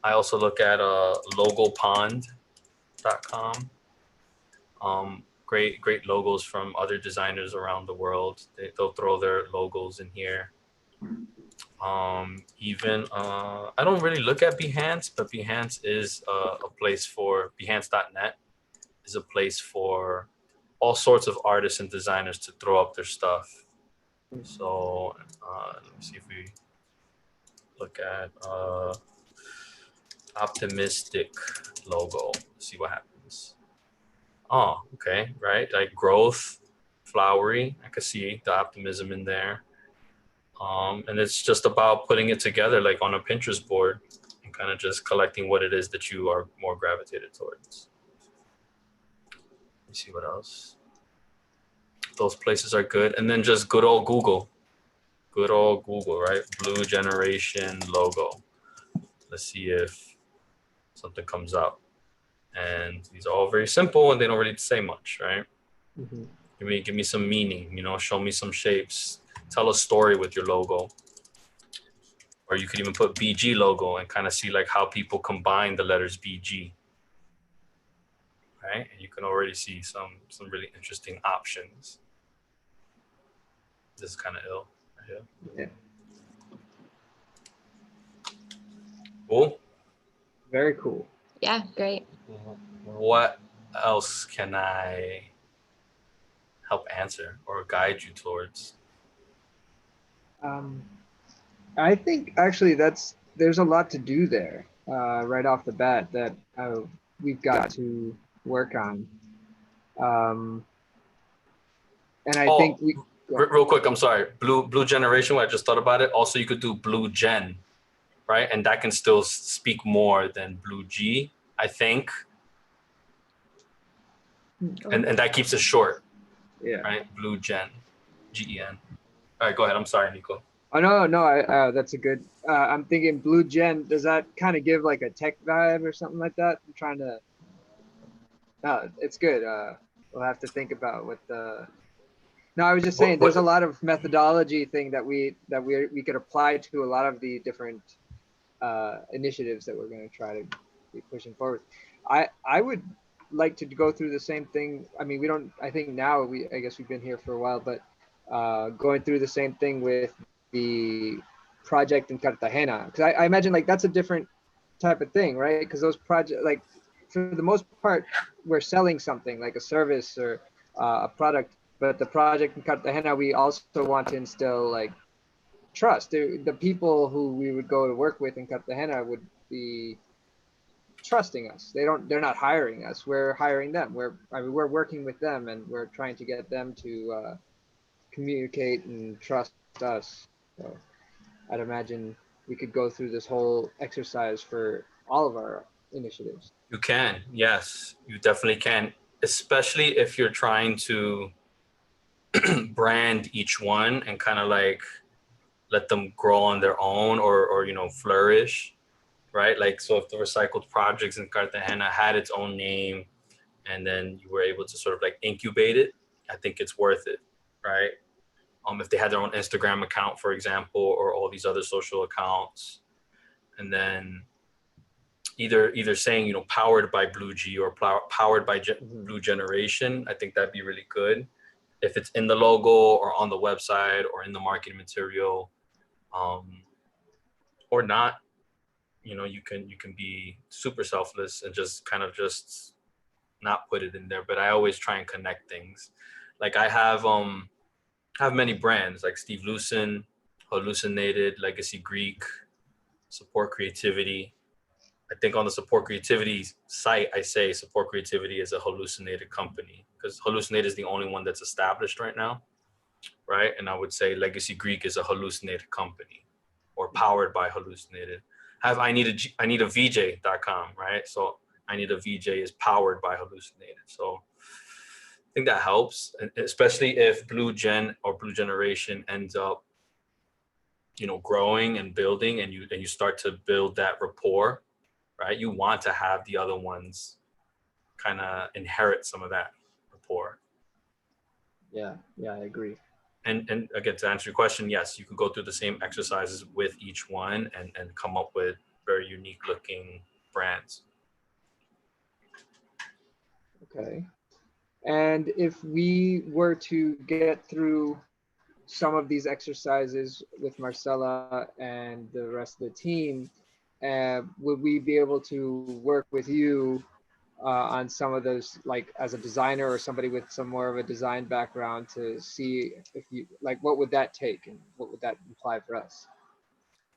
I also look at logopond.com. Great logos from other designers around the world. They'll throw their logos in here. Even I don't really look at Behance, but Behance is a place for Behance.net is a place for all sorts of artists and designers to throw up their stuff. So let me see if we look at optimistic logo. See what happens. Oh, okay, right. Like growth, flowery. I can see the optimism in there. And it's just about putting it together like on a Pinterest board and kind of just collecting what it is that you are more gravitated towards. Let me see what else. Those places are good. And then just good old Google. good old Google, right? Blue Generation logo. Let's see if something comes up. And these are all very simple and they don't really say much, right? Mm-hmm. Give me some meaning, you know, show me some shapes, tell a story with your logo. Or you could even put BG logo and kind of see like how people combine the letters BG. Right? And you can already see some really interesting options. This is kind of ill right here. Yeah. Cool. Very cool. Yeah, great. What else can I help answer or guide you towards? I think actually there's a lot to do there right off the bat that we've got to work on. And I think we real quick, I'm sorry. Blue generation, I just thought about it. Also, you could do blue gen, right? And that can still speak more than blue G, I think. And that keeps it short. Yeah. Right? Blue gen, GEN. All right, go ahead. I'm sorry, Nico. Oh no, that's a good. I'm thinking blue gen. Does that kind of give like a tech vibe or something like that? I'm trying to. No, it's good. We'll have to think about what the. No, I was just saying there's a lot of methodology thing that we could apply to a lot of the different initiatives that we're going to try to be pushing forward. I would like to go through the same thing. I mean, we don't. I think now I guess we've been here for a while, but going through the same thing with the project in Cartagena, because I imagine like that's a different type of thing, right? Because those projects, like for the most part, we're selling something like a service or a product, but the project in Cartagena, we also want to instill like trust. The people who we would go to work with in Cartagena would be trusting us. They're not hiring us. We're hiring them. We're working with them, and we're trying to get them to communicate and trust us. So I'd imagine we could go through this whole exercise for all of our initiatives. You can, yes, you definitely can, especially if you're trying to brand each one and kind of like let them grow on their own or you know, flourish, right? Like, so if the recycled projects in Cartagena had its own name and then you were able to sort of like incubate it, I think it's worth it, right? If they had their own Instagram account, for example, or all these other social accounts, and then either saying, you know, powered by Blue G or powered by Blue Generation, I think that'd be really good. If it's in the logo or on the website or in the marketing material, or not, you know, you can be super selfless and just kind of just not put it in there. But I always try and connect things. Like I have many brands like Steve Lucin, Hallucinated, Legacy Greek, Support Creativity. I think on the Support Creativity site, I say Support Creativity is a hallucinated company because Hallucinated is the only one that's established right now, right? And I would say Legacy Greek is a hallucinated company or powered by Hallucinated. I need a VJ.com, right? So I need a VJ is powered by Hallucinated. So I think that helps, and especially if Blue Gen or Blue Generation ends up, you know, growing and building, and you start to build that rapport, right? You want to have the other ones kind of inherit some of that rapport. Yeah, I agree. And again, to answer your question, yes, you could go through the same exercises with each one and come up with very unique looking brands. Okay. And if we were to get through some of these exercises with Marcella and the rest of the team, would we be able to work with you on some of those, like as a designer or somebody with some more of a design background, to see if you like what would that take and what would that imply for us?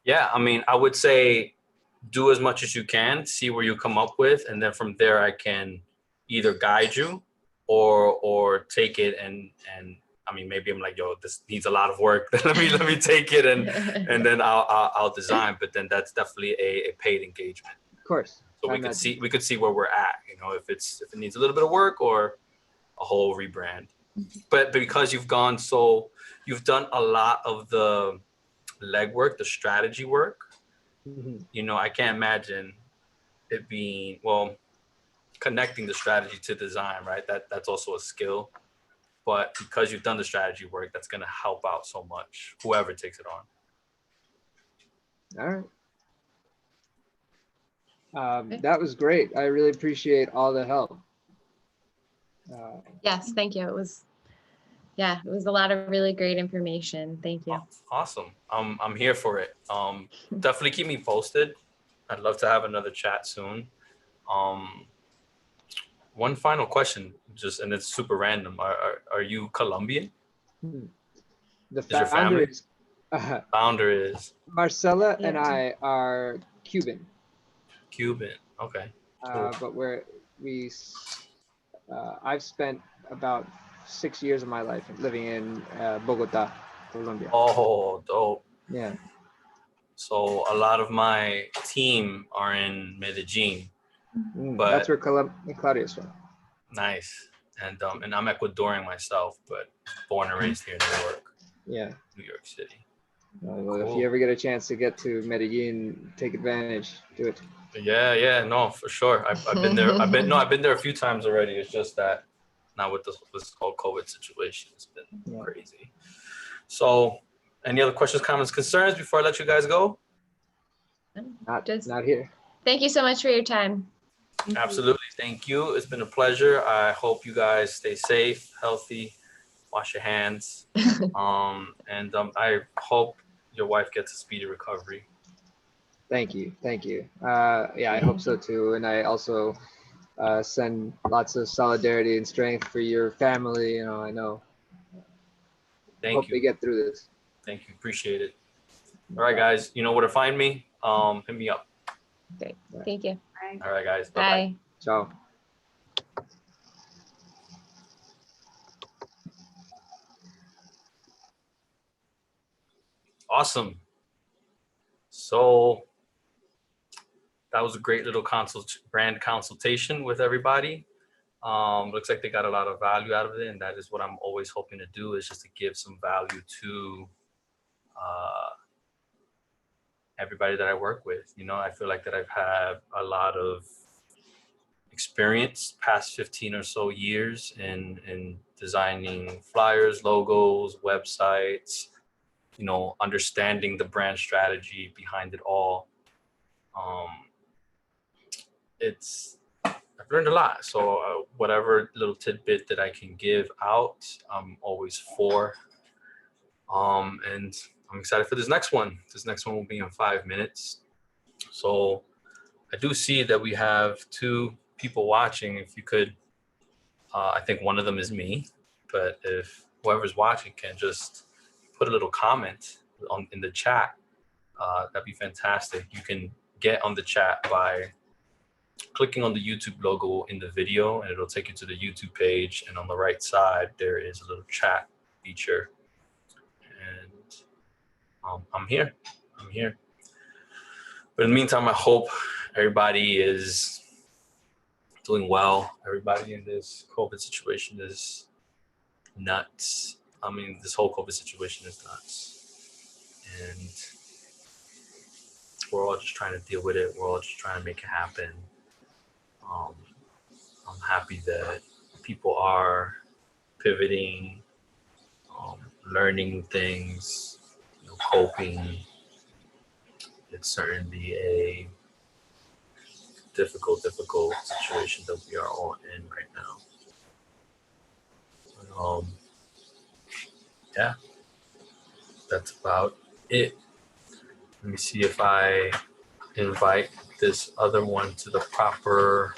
Yeah, I mean, I would say do as much as you can, see where you come up with, and then from there I can either guide you or take it and I mean, maybe I'm like, yo, this needs a lot of work. let me take it and then I'll design. But then that's definitely a paid engagement. Of course. So we could see where we're at, you know, if it needs a little bit of work or a whole rebrand. But because you've done a lot of the legwork, the strategy work. Mhm. You know, I can't imagine it being, well, connecting the strategy to design, right? That's also a skill. But because you've done the strategy work, that's going to help out so much, whoever takes it on. All right. That was great. I really appreciate all the help. Yes, thank you. It was a lot of really great information. Thank you. Awesome. I'm here for it. Definitely keep me posted. I'd love to have another chat soon. One final question, and it's super random. Are you Colombian? The Is your founder family? is Founder is Marcella and Yeah. I are Cuban. Cuban. Okay. Cool. But I've spent about 6 years of my life living in Bogota, Colombia. Oh, dope. Yeah. So a lot of my team are in Medellin, but That's where Claudia's from. nice. And I'm Ecuadorian myself, but born and raised here in New York. Yeah. New York City. Well, Cool. if you ever get a chance to get to Medellin, take advantage. Do it. Yeah, no, for sure. I've been there. I've been there a few times already. It's just that now with this whole COVID situation, it's been crazy. So, any other questions, comments, concerns before I let you guys go? Not here. Thank you so much for your time. Absolutely. Thank you. It's been a pleasure. I hope you guys stay safe, healthy, wash your hands. And I hope your wife gets a speedy recovery. Thank you. Yeah, I hope so too. And I also send lots of solidarity and strength for your family. You know, I know. Hope they get through this. Thank you. Appreciate it. All right, guys. You know where to find me. Hit me up. Great. Thank you. Bye. All right, guys. Bye. Bye-bye. Ciao. Awesome. So that was a great little brand consultation with everybody. Looks like they got a lot of value out of it, and that is what I'm always hoping to do, is just to give some value to everybody that I work with. You know, I feel like that I've had a lot of experience past 15 or so years in designing flyers, logos, websites, you know, understanding the brand strategy behind it all. I've learned a lot. So whatever little tidbit that I can give out, I'm always for. And I'm excited for this next one. This next one will be in 5 minutes. So I do see that we have 2 people watching. If you could, I think one of them is me, but if whoever's watching can just put a little comment in the chat, that'd be fantastic. You can get on the chat by clicking on the YouTube logo in the video, and it'll take you to the YouTube page. And on the right side, there is a little chat feature. And I'm here. But in the meantime, I hope everybody is doing well. Everybody in this COVID situation is nuts. I mean, this whole COVID situation is nuts. And we're all just trying to deal with it. We're all just trying to make it happen. I'm happy that people are pivoting, learning things, you know, coping. It's certainly a difficult situation that we are all in right now. Yeah, that's about it. Let me see if I invite this other one to the proper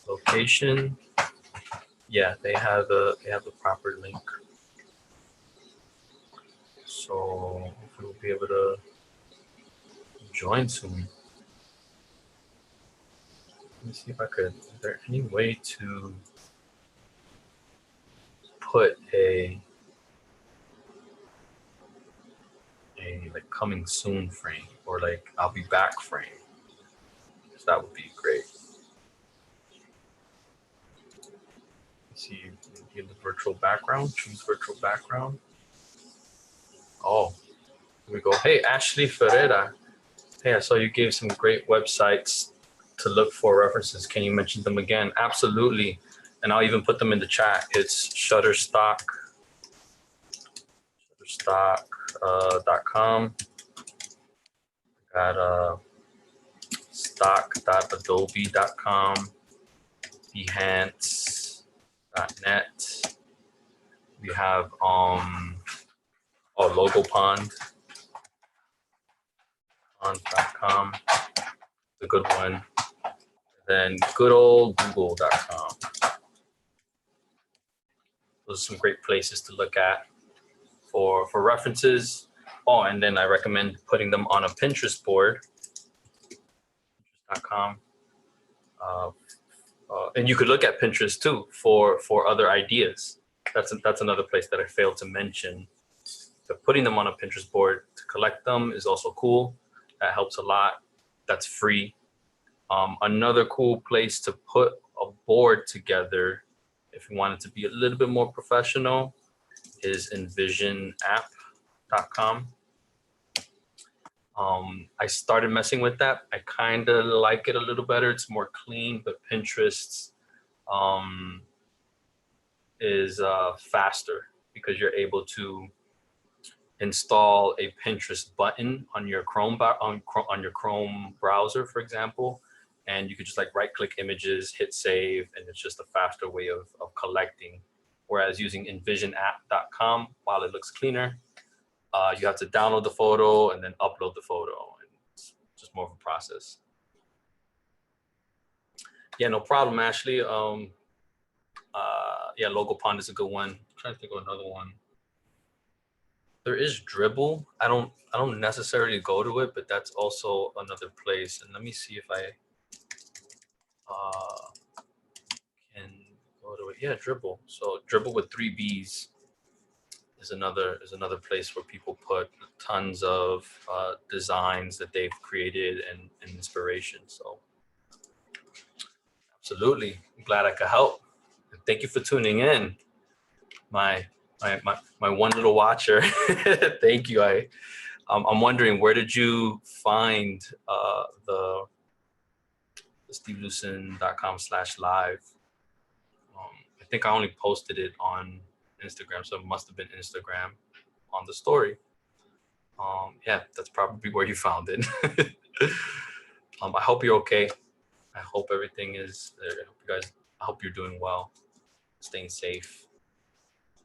location. Yeah, they have the proper link. So we'll be able to join soon. Let me see if I could. Is there any way to put a like coming soon frame, or like I'll be back frame? Because that would be great. Let's see, in the virtual background, choose virtual background. Oh, Here we go. Hey, Ashley Ferreira. Hey, I saw you gave some great websites to look for references. Can you mention them again? Absolutely. And I'll even put them in the chat. It's shutterstock.com. Got stock.adobe.com, behance.net. We have logopond.com, the good one. Then good old google.com. Those are some great places to look at for references. Oh, and then I recommend putting them on a Pinterest board, Pinterest.com. And you could look at Pinterest too for other ideas. That's another place that I failed to mention. But putting them on a Pinterest board to collect them is also cool. That helps a lot. That's free. Another cool place to put a board together, if you want it to be a little bit more professional, is envisionapp.com. I started messing with that. I kind of like it a little better. It's more clean, but Pinterest is faster because you're able to install a Pinterest button on your Chrome on your Chrome browser, for example, and you could just like right-click images, hit save, and it's just a faster way of collecting. Whereas using envisionapp.com, while it looks cleaner, you have to download the photo and then upload the photo. And it's just more of a process. Yeah, no problem, Ashley. Yeah, Logopond is a good one. I'm trying to think of another one. There is Dribble. I don't necessarily go to it, but that's also another place. And let me see if I can go to it. Yeah, Dribble. So Dribble with 3 B's is another place where people put tons of designs that they've created and inspiration. So absolutely, I'm glad I could help. Thank you for tuning in, my one little watcher. Thank you. I'm wondering, where did you find the stevelucin.com/live? I think I only posted it on Instagram, so it must have been Instagram on the story. Yeah, that's probably where you found it. I hope you're okay. I hope everything is there. I hope you're doing well, staying safe.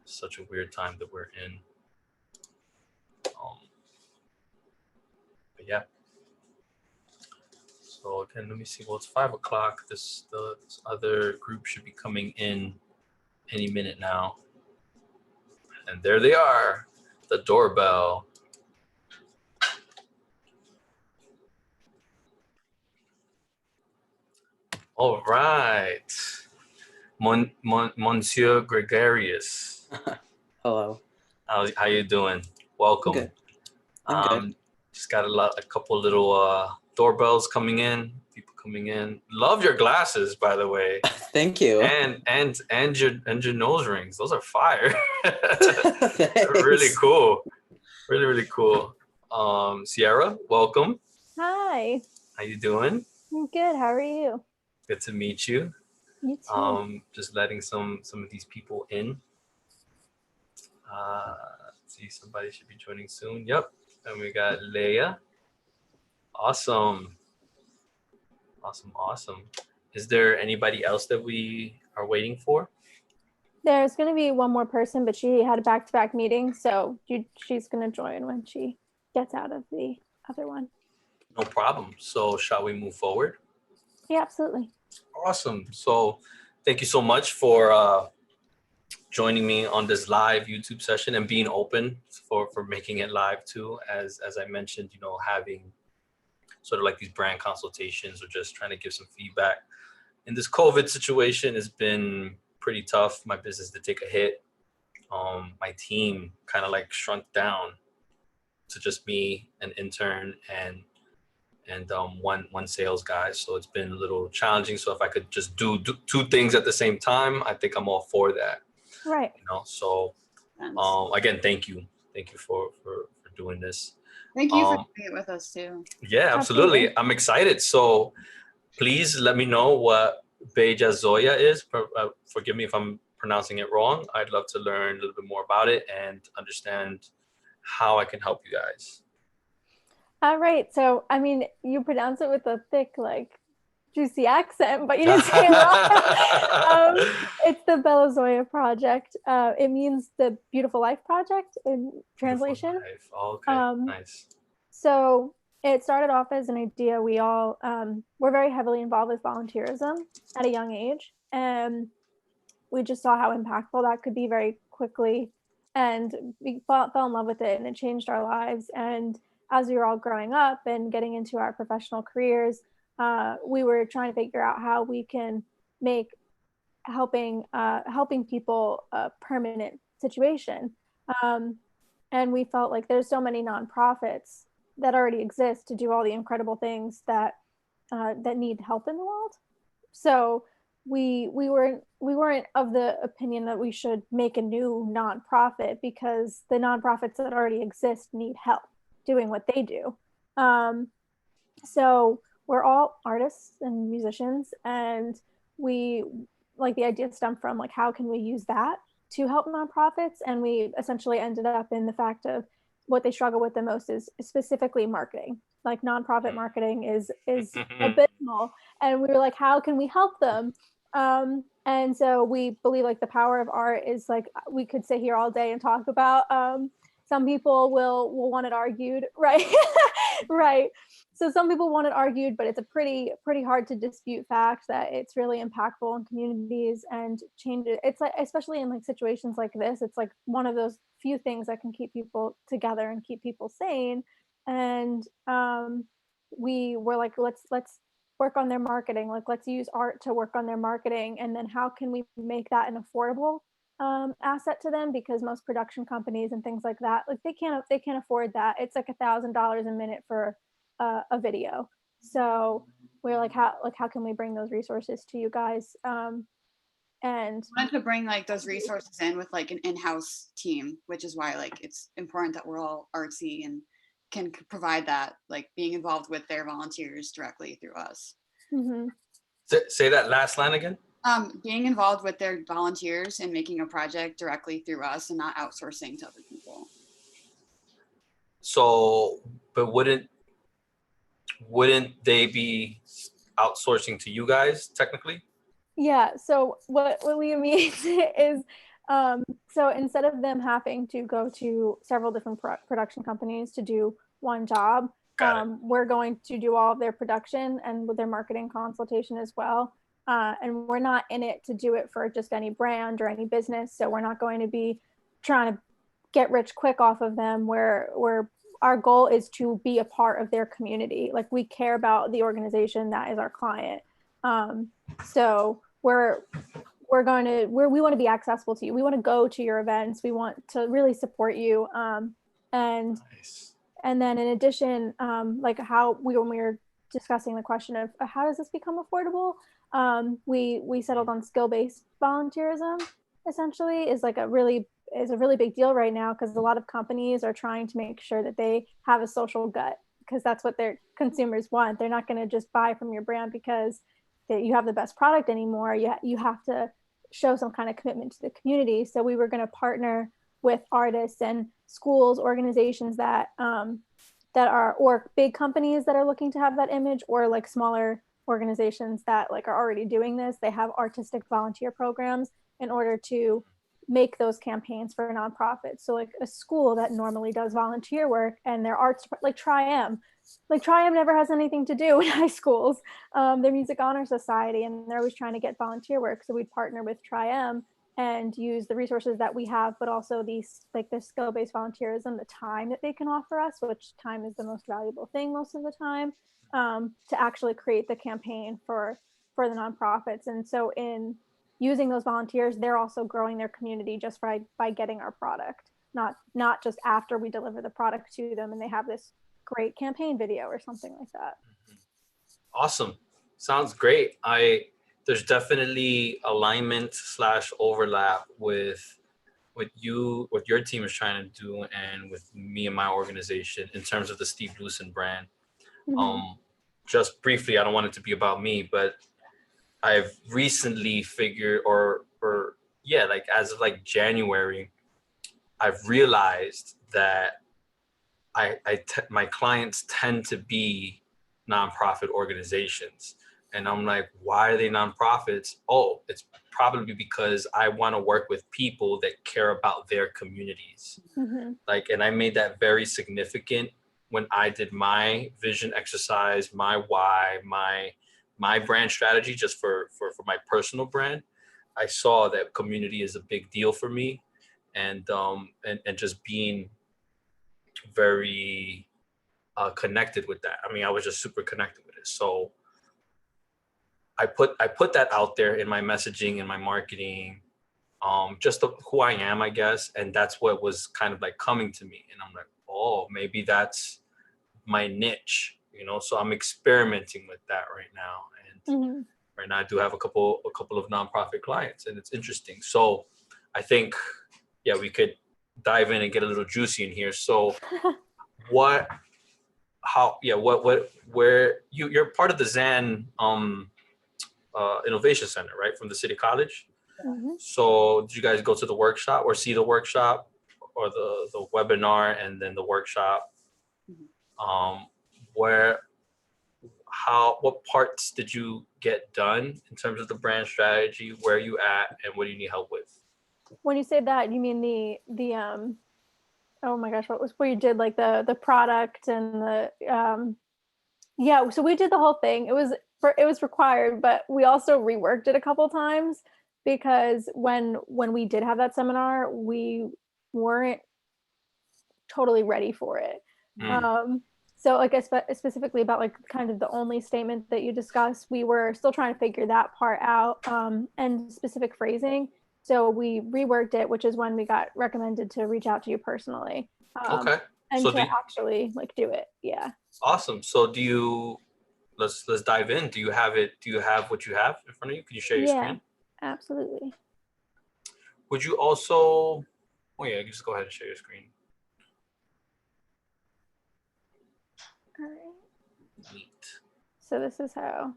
Such a weird time that we're in. But yeah. So again, let me see. Well, it's 5 o'clock. This other group should be coming in any minute now. And there they are, the doorbell. All right, Monsieur Gregarious. Hello. How you doing? Welcome. I'm good. I'm good. Just got a couple little doorbells coming in. People coming in. Love your glasses, by the way. Thank you. And your nose rings. Those are fire. They're really cool. Really cool. Sierra, welcome. Hi. How you doing? I'm good. How are you? Good to meet you. You too. Just letting some of these people in. Let's see, somebody should be joining soon. Yep. And we got Leia. Awesome. Is there anybody else that we are waiting for? There's going to be one more person, but she had a back-to-back meeting, so she's going to join when she gets out of the other one. No problem. So shall we move forward? Yeah, absolutely. Awesome. So thank you so much for joining me on this live YouTube session and being open for making it live too. As I mentioned, having sort of like these brand consultations or just trying to give some feedback. In this COVID situation has been pretty tough. My business did take a hit. My team kind of like shrunk down to just me, an intern, and one sales guy. So it's been a little challenging. So if I could just do 2 things at the same time, I think I'm all for that. Right. So again, thank you for doing this. Thank you for Um, doing it with us too. Yeah, absolutely. I'm excited. So please let me know what Bella Zoia is. Forgive me if I'm pronouncing it wrong. I'd love to learn a little bit more about it and understand how I can help you guys. All right. So, I mean, you pronounce it with a thick, like, juicy accent, but you didn't say it wrong. It's the Bella Zoia Project. It means the Beautiful Life Project in translation. Life. Okay, nice. So it started off as an idea. We all were very heavily involved with volunteerism at a young age, and we just saw how impactful that could be very quickly, and we fell in love with it, and it changed our lives. And as we were all growing up and getting into our professional careers, we were trying to figure out how we can make helping people a permanent situation. And we felt like there's so many nonprofits that already exist to do all the incredible things that need help in the world. So we weren't of the opinion that we should make a new nonprofit, because the nonprofits that already exist need help doing what they do. So we're all artists and musicians, and we the idea stemmed from how can we use that to help nonprofits. And we essentially ended up in the fact of what they struggle with the most is specifically marketing. Like nonprofit marketing is abysmal, and we were like, how can we help them? And so we believe the power of art is we could sit here all day and talk about. Some people will want it argued, right? Right. So some people want it argued, but it's a pretty hard to dispute fact that it's really impactful in communities and change it. It's especially in situations like this, it's one of those few things that can keep people together and keep people sane. And we were like, let's work on their marketing. Let's use art to work on their marketing. And then how can we make that an affordable asset to them? Because most production companies and things like that, they can't afford that. It's $1,000 a minute for a video. So we're like, how can we bring those resources to you guys? And I wanted to bring those resources in with an in-house team, which is why it's important that we're all artsy and can provide that, being involved with their volunteers directly through us. Mm-hmm. Say that last line again. Being involved with their volunteers and making a project directly through us and not outsourcing to other people. So, but wouldn't they be outsourcing to you guys technically? Yeah. So what we mean is, so instead of them having to go to several different production companies to do one job, we're going to do all of their production and with their marketing consultation as well. And we're not in it to do it for just any brand or any business. So we're not going to be trying to get rich quick off of them. Our goal is to be a part of their community. We care about the organization that is our client. So we want to be accessible to you. We want to go to your events. We want to really support you. And then in addition, when we were discussing the question of how does this become affordable, we settled on skill-based volunteerism. Essentially, is a really big deal right now, because a lot of companies are trying to make sure that they have a social gut, because that's what their consumers want. They're not going to just buy from your brand because you have the best product anymore. You have to show some kind of commitment to the community. So we were going to partner with artists and schools, organizations that are, or big companies that are looking to have that image, or smaller organizations that are already doing this. They have artistic volunteer programs in order to make those campaigns for nonprofits. So a school that normally does volunteer work and their arts, Tri-M never has anything to do with high schools. Their Music Honor Society, and they're always trying to get volunteer work. So we'd partner with Tri-M and use the resources that we have, but also these the skill-based volunteerism, the time that they can offer us, which time is the most valuable thing most of the time, to actually create the campaign for the nonprofits. And so in using those volunteers, they're also growing their community just by getting our product, not just after we deliver the product to them and they have this great campaign video or something like that. Awesome. Sounds great. There's definitely alignment / overlap with what your team is trying to do, and with me and my organization in terms of the Steve Lucin brand. Just briefly, I don't want it to be about me, but I've recently figured, or yeah, like as of like January, I've realized that my clients tend to be nonprofit organizations. And I'm like, why are they nonprofits? Oh, it's probably because I want to work with people that care about their communities. Like, and I made that very significant when I did my vision exercise, my why, my brand strategy, just for my personal brand. I saw that community is a big deal for me, and just being very connected with that. I mean, I was just super connected with it. So I put that out there in my messaging and my marketing, just who I am, I guess. And that's what was kind of like coming to me. And I'm like, oh, maybe that's my niche, So I'm experimenting with that right now. And right now I do have a couple of nonprofit clients, and it's interesting. So I think, yeah, we could dive in and get a little juicy in here. So where you're part of the ZAHN Innovation Center, right? From the City College. So did you guys go to the workshop or see the workshop or the webinar and then the workshop? What parts did you get done in terms of the brand strategy? Where are you at, and what do you need help with? When you say that, you mean the oh my gosh, what was where you did like the product and the yeah, so we did the whole thing. It was required, but we also reworked it a couple times because when we did have that seminar, we weren't totally ready for it. So like specifically about like kind of the only statement that you discussed, we were still trying to figure that part out, and specific phrasing. So we reworked it, which is when we got recommended to reach out to you personally. Okay. And so to actually like do it. Yeah. Awesome. So let's dive in. Do you have what you have in front of you? Can you share your screen? Absolutely. Would you also, just go ahead and share your screen. All right. Neat. So this is how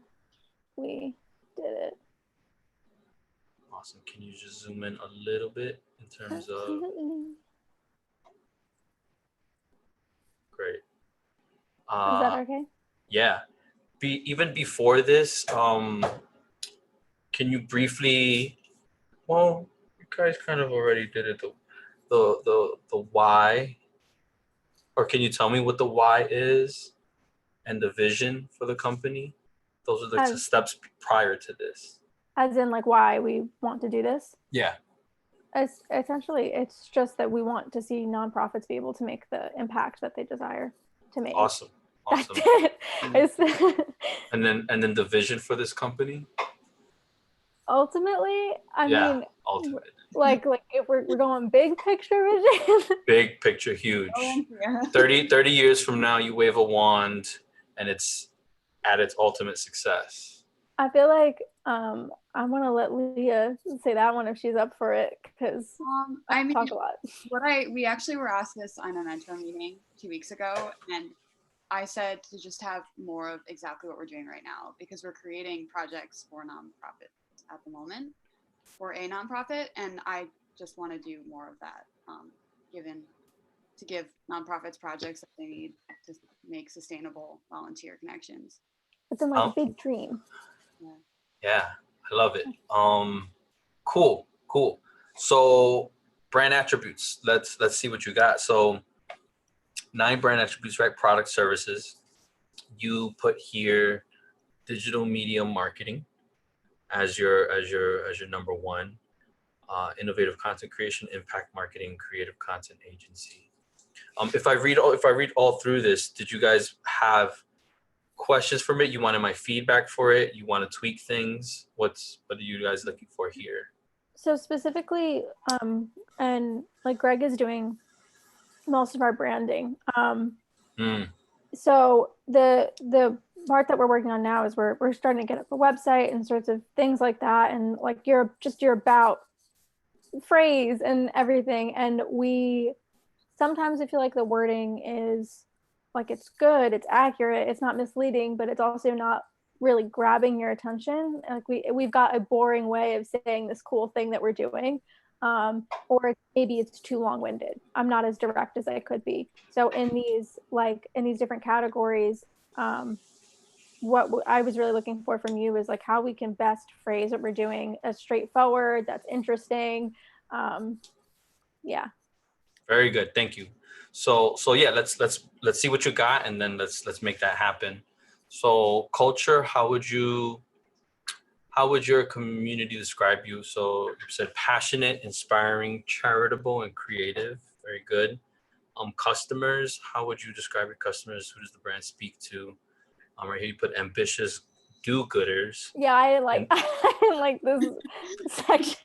we did it. Awesome. Can you just zoom in a little bit in terms of? Great. Is that okay? Yeah. Even before this, can you briefly? Well, you guys kind of already did it. The why, or can you tell me what the why is, and the vision for the company? Those are the steps prior to this. As in like why we want to do this? Yeah. Essentially, it's just that we want to see nonprofits be able to make the impact that they desire to make. Awesome. That's it. And then the vision for this company? Ultimately, I mean, ultimately. Like if we're going big picture vision. Big picture, huge. 30 years from now, you wave a wand and it's at its ultimate success. I feel like I'm gonna let Leah say that one if she's up for it, because I talk a lot. We actually were asked this on a mentor meeting 2 weeks ago, and I said to just have more of exactly what we're doing right now, because we're creating projects for nonprofits at the moment. We're a nonprofit, and I just want to do more of that, to give nonprofits projects that they need to make sustainable volunteer connections. It's like a big dream. Yeah, I love it. Cool. So brand attributes. Let's see what you got. So 9 brand attributes, right? Product, services. You put here digital media marketing as your number 1. Innovative content creation, impact marketing, creative content agency. If I read all through this, did you guys have questions from it? You wanted my feedback for it? You want to tweak things? What are you guys looking for here? So specifically, and like Greg is doing most of our branding. So the part that we're working on now is we're starting to get up a website and sorts of things like that, and like your about phrase and everything. And sometimes I feel like the wording is like, it's good, it's accurate, it's not misleading, but it's also not really grabbing your attention. Like we've got a boring way of saying this cool thing that we're doing. Or maybe it's too long-winded. I'm not as direct as I could be. So in these different categories, what I was really looking for from you is like how we can best phrase what we're doing as straightforward, that's interesting. Yeah. Very good. Thank you. So yeah, let's see what you got, and then let's make that happen. So culture, how would your community describe you? So you said passionate, inspiring, charitable, and creative. Very good. Customers, how would you describe your customers? Who does the brand speak to? Right here you put ambitious do-gooders. Yeah, I like this section.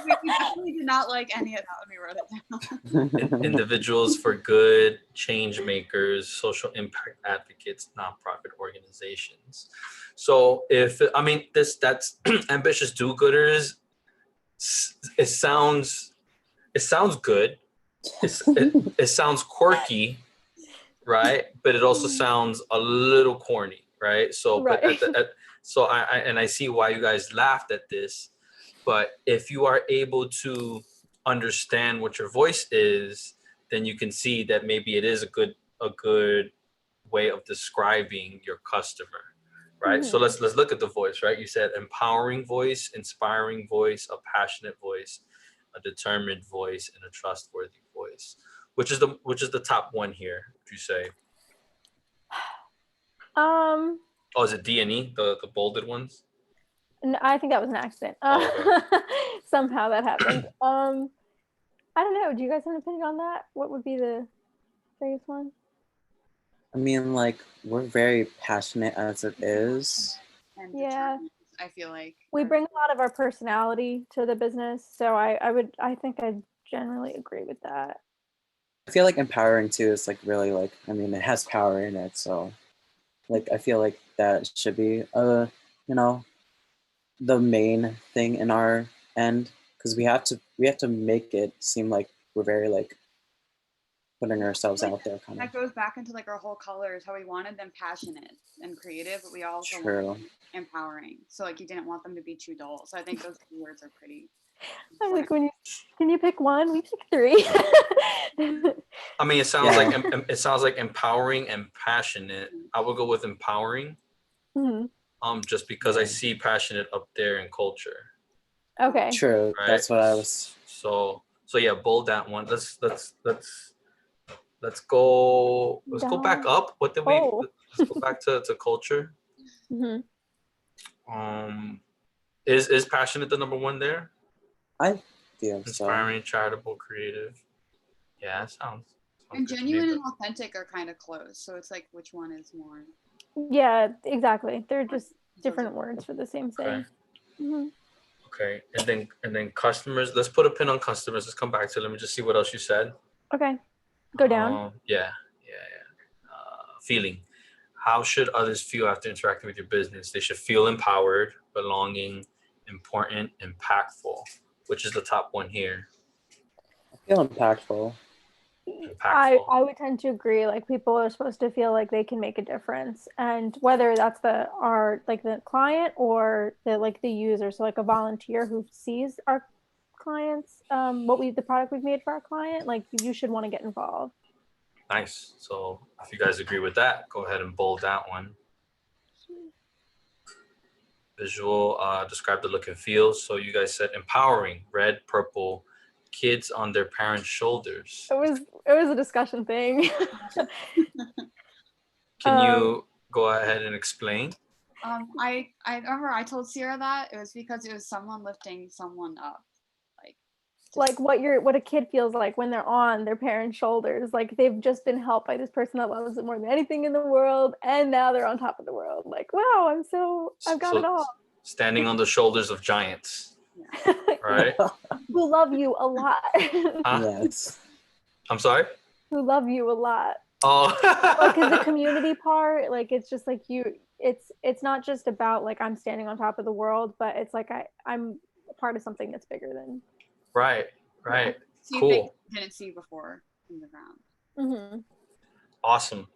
We definitely did not like any of that when we wrote it down. Individuals for good, change makers, social impact advocates, nonprofit organizations. So that's ambitious do-gooders. It sounds good. It sounds quirky, right? But it also sounds a little corny, right? So, right. But I see why you guys laughed at this. But if you are able to understand what your voice is, then you can see that maybe it is a good way of describing your customer, right? Mm-hmm. So let's look at the voice, right? You said empowering voice, inspiring voice, a passionate voice, a determined voice, and a trustworthy voice. Which is the top one here, would you say? Oh, is it D and E, the bolded ones? No, I think that was an accident. Okay. Somehow that happened. I don't know. Do you guys have an opinion on that? What would be the biggest one? I mean, like, we're very passionate as it is. And Yeah. I feel like we bring a lot of our personality to the business, so I think I generally agree with that. I feel like empowering too is like really like, I mean, it has power in it, so like I feel like that should be the main thing in our end, because we have to make it seem like we're very like putting ourselves out there kind of. that goes back into like our whole colors, how we wanted them passionate and creative, but we also True. wanted them empowering. So like you didn't want them to be too dull. So I think those two words are pretty I important. think can you pick one? We pick three. I mean, it sounds like empowering and passionate. I would go with empowering. Mm-hmm. Just because I see passionate up there in culture. Okay. True. Right? That's what I was. So yeah, bold that one. Let's go. Let's go back up. What did we? Let's go back to culture. Mm-hmm. Is passionate the number one there? I feel Inspiring, charitable, creative. Yeah, that sounds and genuine and authentic are kind of close. So it's like, which one is more? Yeah, exactly. They're just different words for the same thing. Okay. Mm-hmm. Okay, and then customers. Let's put a pin on customers. Let's come back to it. Let me just see what else you said. Okay. Go down. Yeah. Feeling. How should others feel after interacting with your business? They should feel empowered, belonging, important, impactful. Which is the top one here? I feel impactful. I would tend to agree. Like people are supposed to feel like they can make a difference, and whether that's the client or the user, so like a volunteer who sees our clients, the product we've made for our client, like you should want to get involved. Nice. So if you guys agree with that, go ahead and bold that one. Visual, describe the look and feel. So you guys said empowering, red, purple, kids on their parents' shoulders. It was a discussion thing. Can you go ahead and explain? I remember I told Sierra that it was because it was someone lifting someone up. Like what a kid feels like when they're on their parents' shoulders, like they've just been helped by this person that loves it more than anything in the world, and now they're on top of the world. Like, wow, I've got it all. Standing on the shoulders of giants, right? Who love you a lot. Yes. I'm sorry? Who love you a lot. Oh. Because the community part, like it's just like it's not just about like I'm standing on top of the world, but it's like I'm a part of something that's bigger than Right. Right. See Cool. things you didn't see before in the ground. Mm-hmm. Awesome.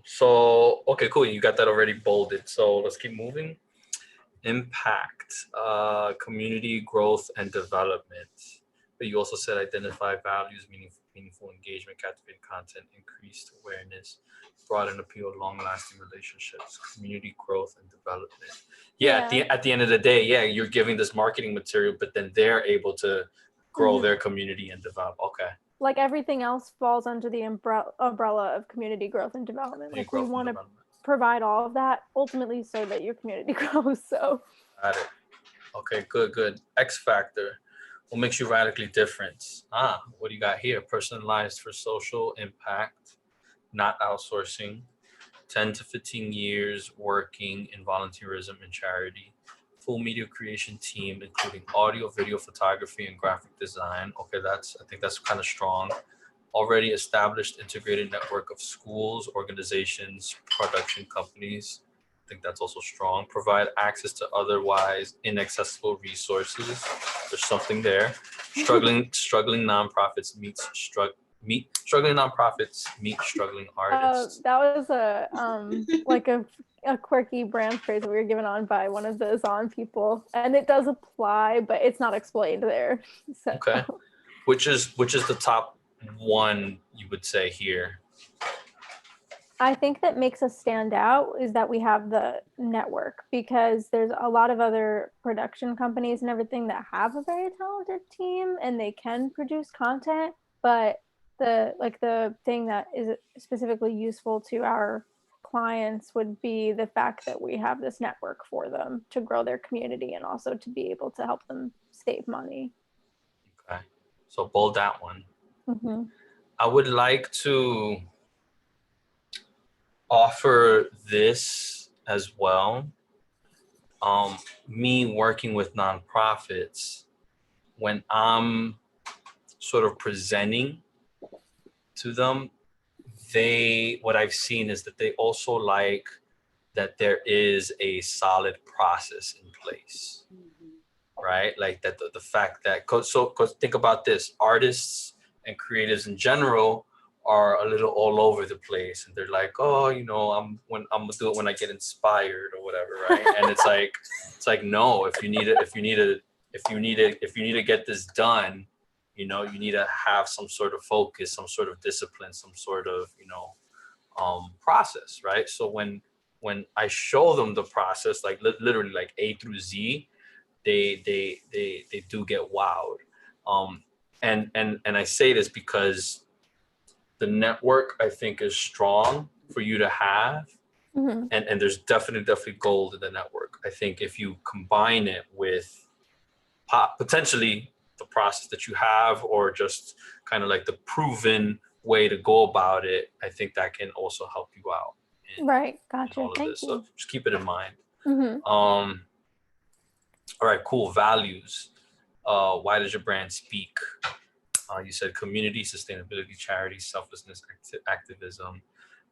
So, okay, cool. You got that already bolded. So let's keep moving. Impact, community growth and development. But you also said identify values, meaningful engagement, captivating content, increased awareness, broaden appeal, long-lasting relationships, community growth and development. Yeah, at the end of the day, yeah, you're giving this marketing material, but then they're able to grow their community and develop. Okay. Like everything else falls under the umbrella of community growth and development. Like we want to provide all of that ultimately so that your community grows. So. Got it. Okay, good. X factor. What makes you radically different? What do you got here? Personalized for social impact, not outsourcing. 10 to 15 years working in volunteerism and charity. Full media creation team, including audio, video, photography, and graphic design. Okay, I think that's kind of strong. Already established integrated network of schools, organizations, production companies. I think that's also strong. Provide access to otherwise inaccessible resources. There's something there. Struggling nonprofits meet struggling artists. That was a like a quirky brand phrase that we were given on by one of the ZAHN people, and it does apply, but it's not explained there. So. Okay, which is the top one you would say here? I think that makes us stand out is that we have the network, because there's a lot of other production companies and everything that have a very talented team and they can produce content, but the thing that is specifically useful to our clients would be the fact that we have this network for them to grow their community and also to be able to help them save money. Okay, so bold that one. Mm-hmm. I would like to offer this as well. Me working with nonprofits, when I'm sort of presenting to them, what I've seen is that they also like that there is a solid process in place, right? Like that the fact that, cause think about this, artists and creatives in general are a little all over the place, and they're like, oh, I'm gonna do it when I get inspired or whatever, right? And it's like no, if you need to get this done, you need to have some sort of focus, some sort of discipline, some sort of process, right? So when I show them the process, like literally like A through Z, they do get wowed. And I say this because the network, I think, is strong for you to have. Mm-hmm. And there's definitely gold in the network. I think if you combine it with potentially the process that you have, or just kind of like the proven way to go about it, I think that can also help you out. Right. Gotcha. Thank you. So just keep it in mind. Mm-hmm. All right, cool. Values. Why does your brand speak? You said community, sustainability, charity, selflessness, activism,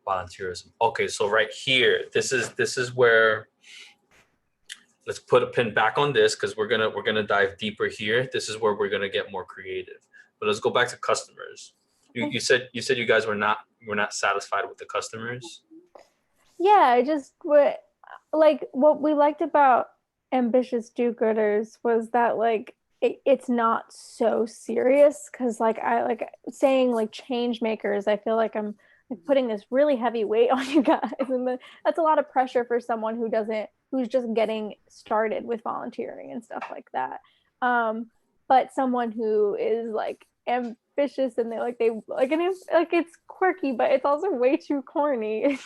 volunteerism. Okay, so right here, this is where, let's put a pin back on this, because we're gonna dive deeper here. This is where we're gonna get more creative. But let's go back to customers. You said you guys were not satisfied with the customers. Yeah, what we liked about Ambitious Do-Gooders was that it's not so serious, because I saying change makers, I feel like I'm putting this really heavy weight on you guys, and that's a lot of pressure for someone who's just getting started with volunteering and stuff like that. But someone who is ambitious and it's quirky, but it's also way too corny.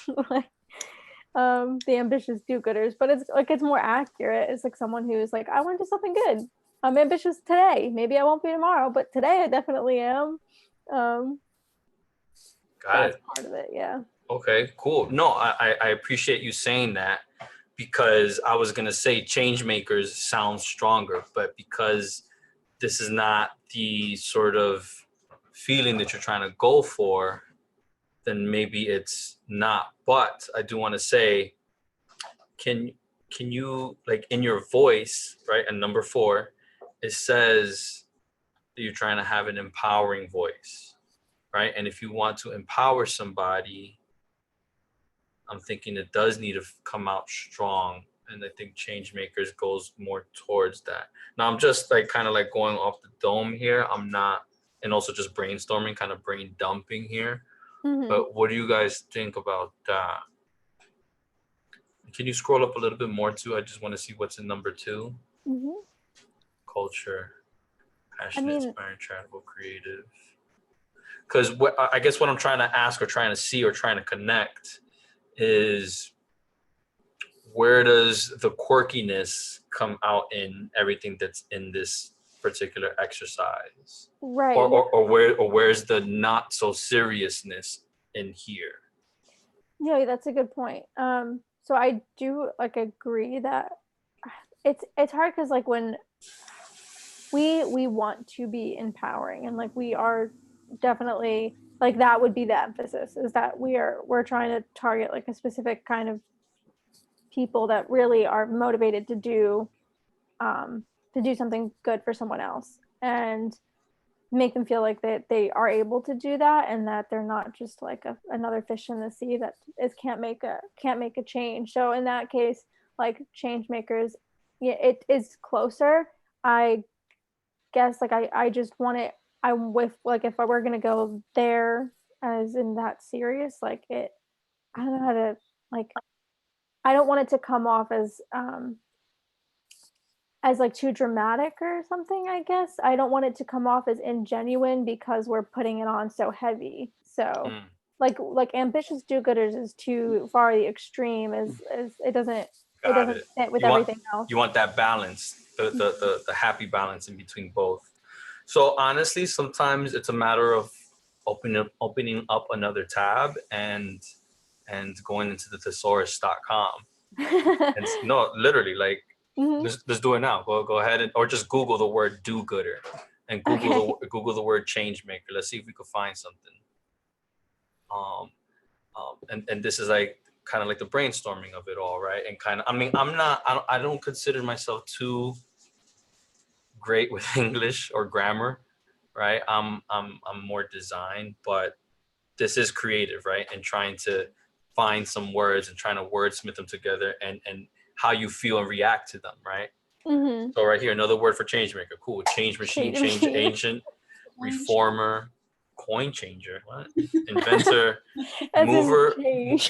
The Ambitious Do-Gooders, but it's more accurate. It's like someone who's I want to do something good. I'm ambitious today. Maybe I won't be tomorrow, but today I definitely am. Got it. Part of it, yeah. Okay, cool. No, I appreciate you saying that, because I was gonna say change makers sounds stronger, but because this is not the sort of feeling that you're trying to go for, then maybe it's not. But I do want to say, can you, in your voice, right, and number 4, it says that you're trying to have an empowering voice, right? And if you want to empower somebody, I'm thinking it does need to come out strong. And I think Change Makers goes more towards that. Now I'm just like kind of like going off the dome here. I'm not, and also just brainstorming, kind of brain dumping here. But what do you guys think about that? Can you scroll up a little bit more too? I just want to see what's in number 2. Culture, passionate, inspiring, charitable, creative. Because what I guess what I'm trying to ask or trying to see or trying to connect is, where does the quirkiness come out in everything that's in this particular exercise? Right. Or where's the not so seriousness in here? Yeah, that's a good point. So I do like agree that it's hard because like when we want to be empowering, and like we are definitely like, that would be the emphasis, is that we're trying to target like a specific kind of people that really are motivated to do something good for someone else, and make them feel like that they are able to do that, and that they're not just like another fish in the sea that can't make a change. So in that case, like Change Makers, yeah, it is closer. I guess like I just want it. I'm with like, if I were gonna go there as in that serious, like it, I don't know how to like. I don't want it to come off as like too dramatic or something, I guess. I don't want it to come off as ingenuine because we're putting it on so heavy. So like ambitious do-gooders is too far the extreme, is it doesn't fit with everything else. You want that balance, the happy balance in between both. So honestly, sometimes it's a matter of opening up another tab and going into the thesaurus.com. And no, literally, like, let's do it now. Go ahead or just Google the word do-gooder and Google the word change maker. Let's see if we could find something. And this is like kind of like the brainstorming of it all, right? And kind of, I mean, I don't consider myself too great with English or grammar, right? I'm more design, but this is creative, right? And trying to find some words and trying to wordsmith them together and how you feel and react to them, right? So right here, another word for change maker. Cool. Change machine, change agent, reformer, coin changer, what? Inventor,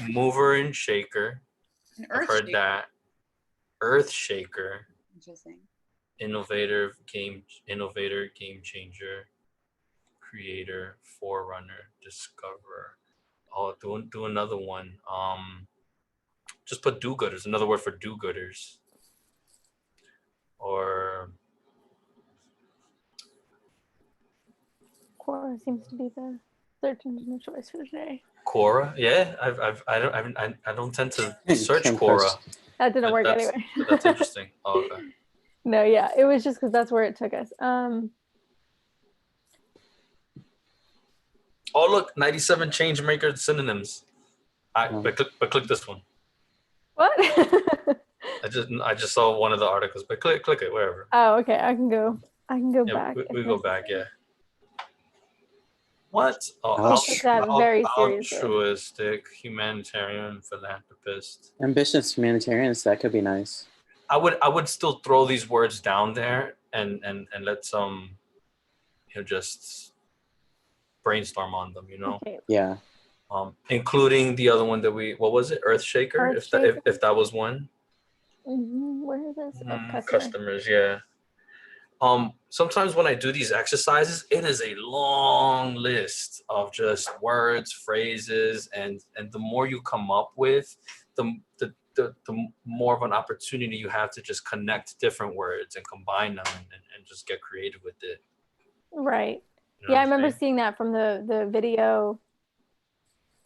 mover and shaker. I've heard that. Earth shaker. Interesting. Innovator, game changer, creator, forerunner, discoverer. Oh, do another one. Just put do-gooders, another word for do-gooders. Or Quora seems to be the search engine of choice for today. Quora, yeah. I don't tend to search Quora. That didn't work anyway. That's interesting. Oh, okay. No, yeah, it was just because that's where it took us. Oh, look, 97 change maker synonyms. But click this one. What? I just saw one of the articles, but click it wherever. Oh, okay. I can go back. We go back, yeah. What? Very seriously. Altruistic, humanitarian, philanthropist. Ambitious humanitarians, that could be nice. I would still throw these words down there and let some, just brainstorm on them, Okay. Yeah. Including the other one that what was it? Earthshaker, if that was one. Where is this? Customers, yeah. Sometimes when I do these exercises, it is a long list of just words, phrases, and the more you come up with, the more of an opportunity you have to just connect different words and combine them and just get creative with it. Right. Yeah, I remember seeing that from the video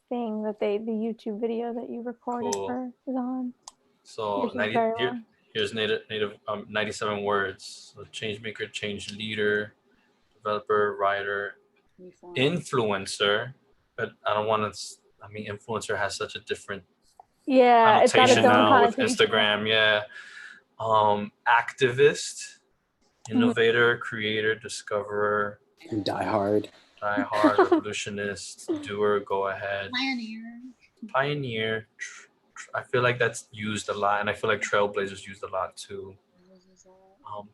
thing that the YouTube video that you recorded for ZAHN. So here's native 97 words. So change maker, change leader, developer, writer, influencer. But I don't want to. I mean, influencer has such a different connotation now with Instagram. Yeah. Activist, Innovator, creator, discoverer, And Die Hard. die hard, revolutionist, doer, go ahead, Pioneer. pioneer. I feel like that's used a lot, and I feel like trailblazers used a lot too.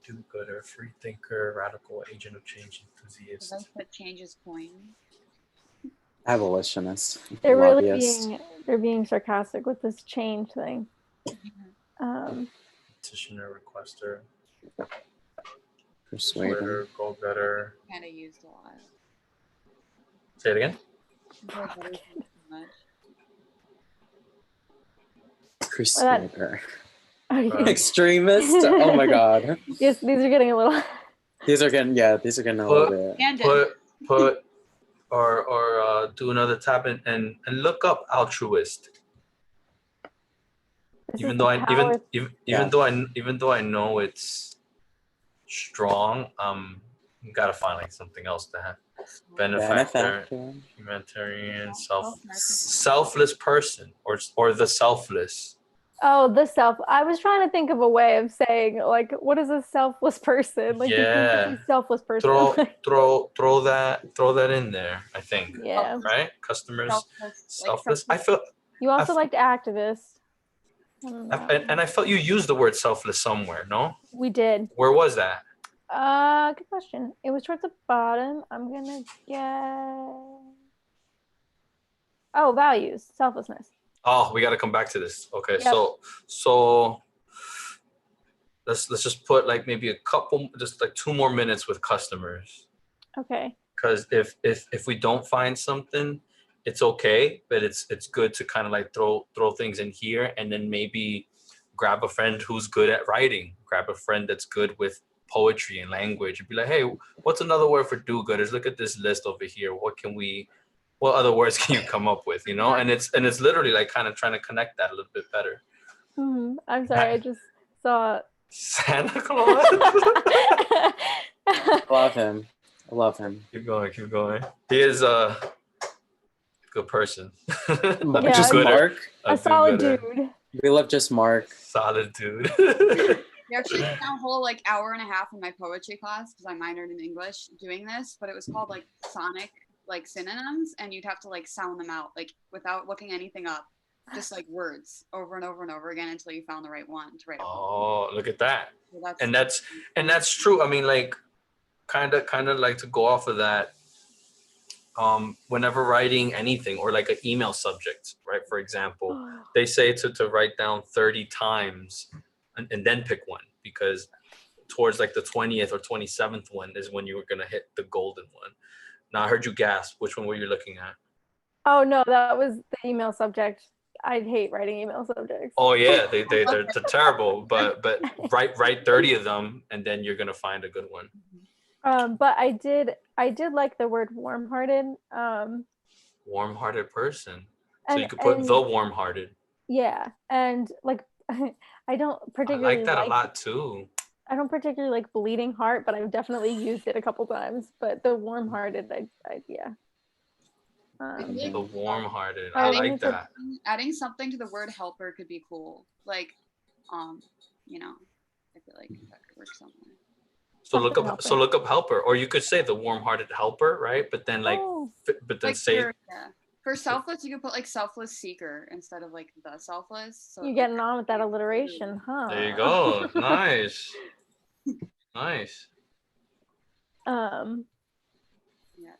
Do-gooder, free thinker, radical, agent of change, enthusiast. Device that changes coins. Abolitionist. They're really Lobbyist. being sarcastic with this change thing. Petitioner, requester, Persuader. persuader, go-getter. Kind of used a lot. Say it again. Go-getter used too much. Crusader. Okay. Extremist. Oh my god. Yes, these are getting a little. These are getting a little bit. Put or do another tab and look up altruist. Even though I know it's strong, you gotta find like something else to have. Benefactor, humanitarian, selfless person, or the selfless. Oh, the self. I was trying to think of a way of saying like, what is a selfless person? Like, Yeah. selfless person. Throw that in there. I think. Yeah. Right. Customers, selfless. Like I feel. You also liked activists. And I felt you used the word selfless somewhere. No. We did. Where was that? Good question. It was towards the bottom. I'm gonna get. Oh, values, selflessness. Oh, we got to come back to this. Okay, Yep. so let's just put like maybe a couple, just like 2 more minutes with customers. Okay. Because if we don't find something, it's okay, but it's good to kind of like throw things in here, and then maybe grab a friend who's good at writing, grab a friend that's good with poetry and language, and be like, hey, what's another word for do-gooders? Look at this list over here. What other words can you come up with? You know, and it's literally like kind of trying to connect that a little bit better. I'm sorry, I just saw Santa Claus. Love him. I love him. Keep going. He is a good person. Yeah, Just Mark. a solid dude. We love just Mark. Solid dude. We actually spent a whole like hour and a half in my poetry class because I minored in English doing this, but it was called like sonic like synonyms, and you'd have to like sound them out like without looking anything up, just like words over and over and over again until you found the right one to write. Oh, look at that. So that's true. I mean, like kind of like to go off of that. Whenever writing anything or like an email subject, right? For example, they say to write down 30 times and then pick one, because towards like the 20th or 27th one is when you were gonna hit the golden one. Now I heard you gasp. Which one were you looking at? Oh no, that was the email subject. I hate writing email subjects. Oh yeah, they're terrible. But write 30 of them, and then you're gonna find a good one. But I did like the word warm-hearted. Warm-hearted person. So you could put the warm-hearted. Yeah, and like I don't I particularly like that a lot too. I don't particularly like bleeding heart, but I've definitely used it a couple times. But the warm-hearted, yeah. The warm-hearted. I like that. Adding something to the word helper could be cool. Like, you know, I feel like that could work somewhere. So look up helper, or you could say the warm-hearted helper, right? But then like say for selfless, you could put like selfless seeker instead of like the selfless. So you're getting on with that alliteration, huh? There you go. Nice. Nice. Yeah.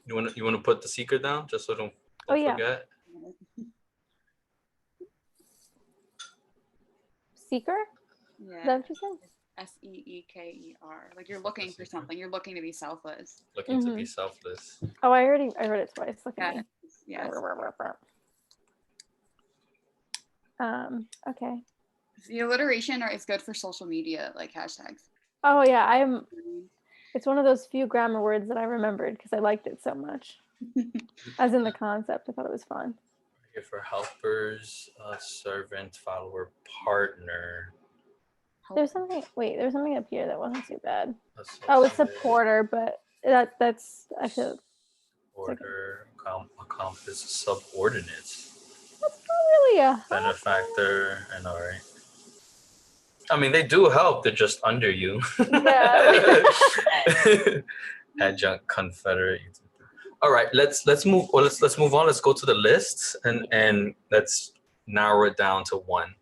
You want to put the seeker down just so don't forget? Seeker? Yeah. Is that what you said? SEEKER. Like you're looking for something. You're looking to be selfless. Looking to be selfless. Oh, I heard it twice. Look at me. Yes. Okay. The alliteration is good for social media, like hashtags. Oh yeah, it's one of those few grammar words that I remembered because I liked it so much. As in the concept, I thought it was fun. Here for helpers, servant, follower, partner. There's something up here that wasn't too bad. Oh, it's supporter, but that's I feel. Order, accomplice, subordinates. That's not really a benefactor, and all right. I mean, they do help. They're just under you. Yeah. Adjunct Confederate. All right, let's move. Well, let's move on. Let's go to the lists and let's narrow it down to one.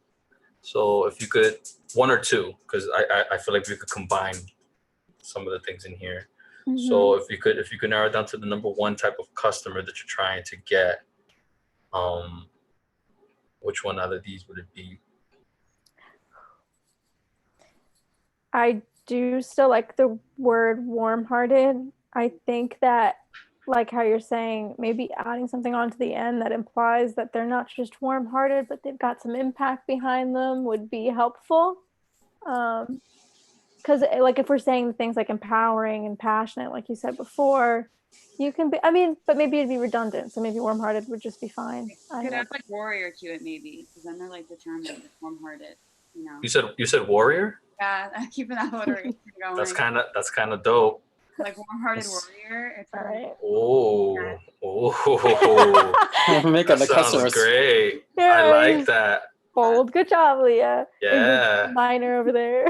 So if you could, one or two, because I feel like we could combine some of the things in here. So if you could narrow it down to the number one type of customer that you're trying to get, which one out of these would it be? I do still like the word warm-hearted. I think that, like how you're saying, maybe adding something onto the end that implies that they're not just warm-hearted, but they've got some impact behind them would be helpful. Because like if we're saying things like empowering and passionate, like you said before, you can be, I mean, but maybe it'd be redundant. So maybe warm-hearted would just be fine. You could add like warrior to it maybe, because then they're like determined, warm-hearted, you know. You said warrior? Yeah, keeping that alliteration going. That's kind of dope. Like warm-hearted warrior. It's All right. That Making the sounds customers great. I like that. Bold. Good job, Leah. Yeah. Minor over there.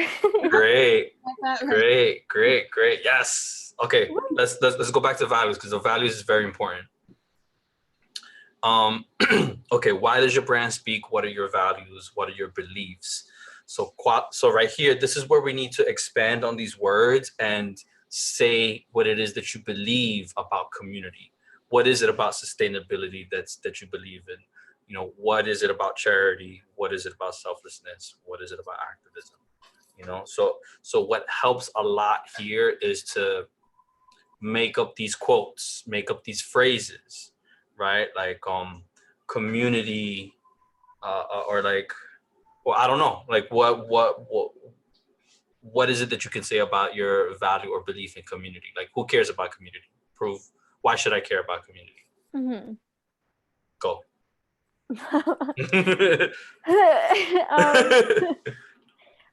Great. like that, right? Great. Yes. Okay. Let's go back to values, because the values is very important. Okay. Why does your brand speak? What are your values? What are your beliefs? So right here, this is where we need to expand on these words and say what it is that you believe about community. What is it about sustainability that you believe in? You know, what is it about charity? What is it about selflessness? What is it about activism? You know, so what helps a lot here is to make up these quotes, make up these phrases, right? Like community, or like, well, I don't know, like what is it that you can say about your value or belief in community? Like, who cares about community? Prove. Why should I care about community? Mm-hmm. Go.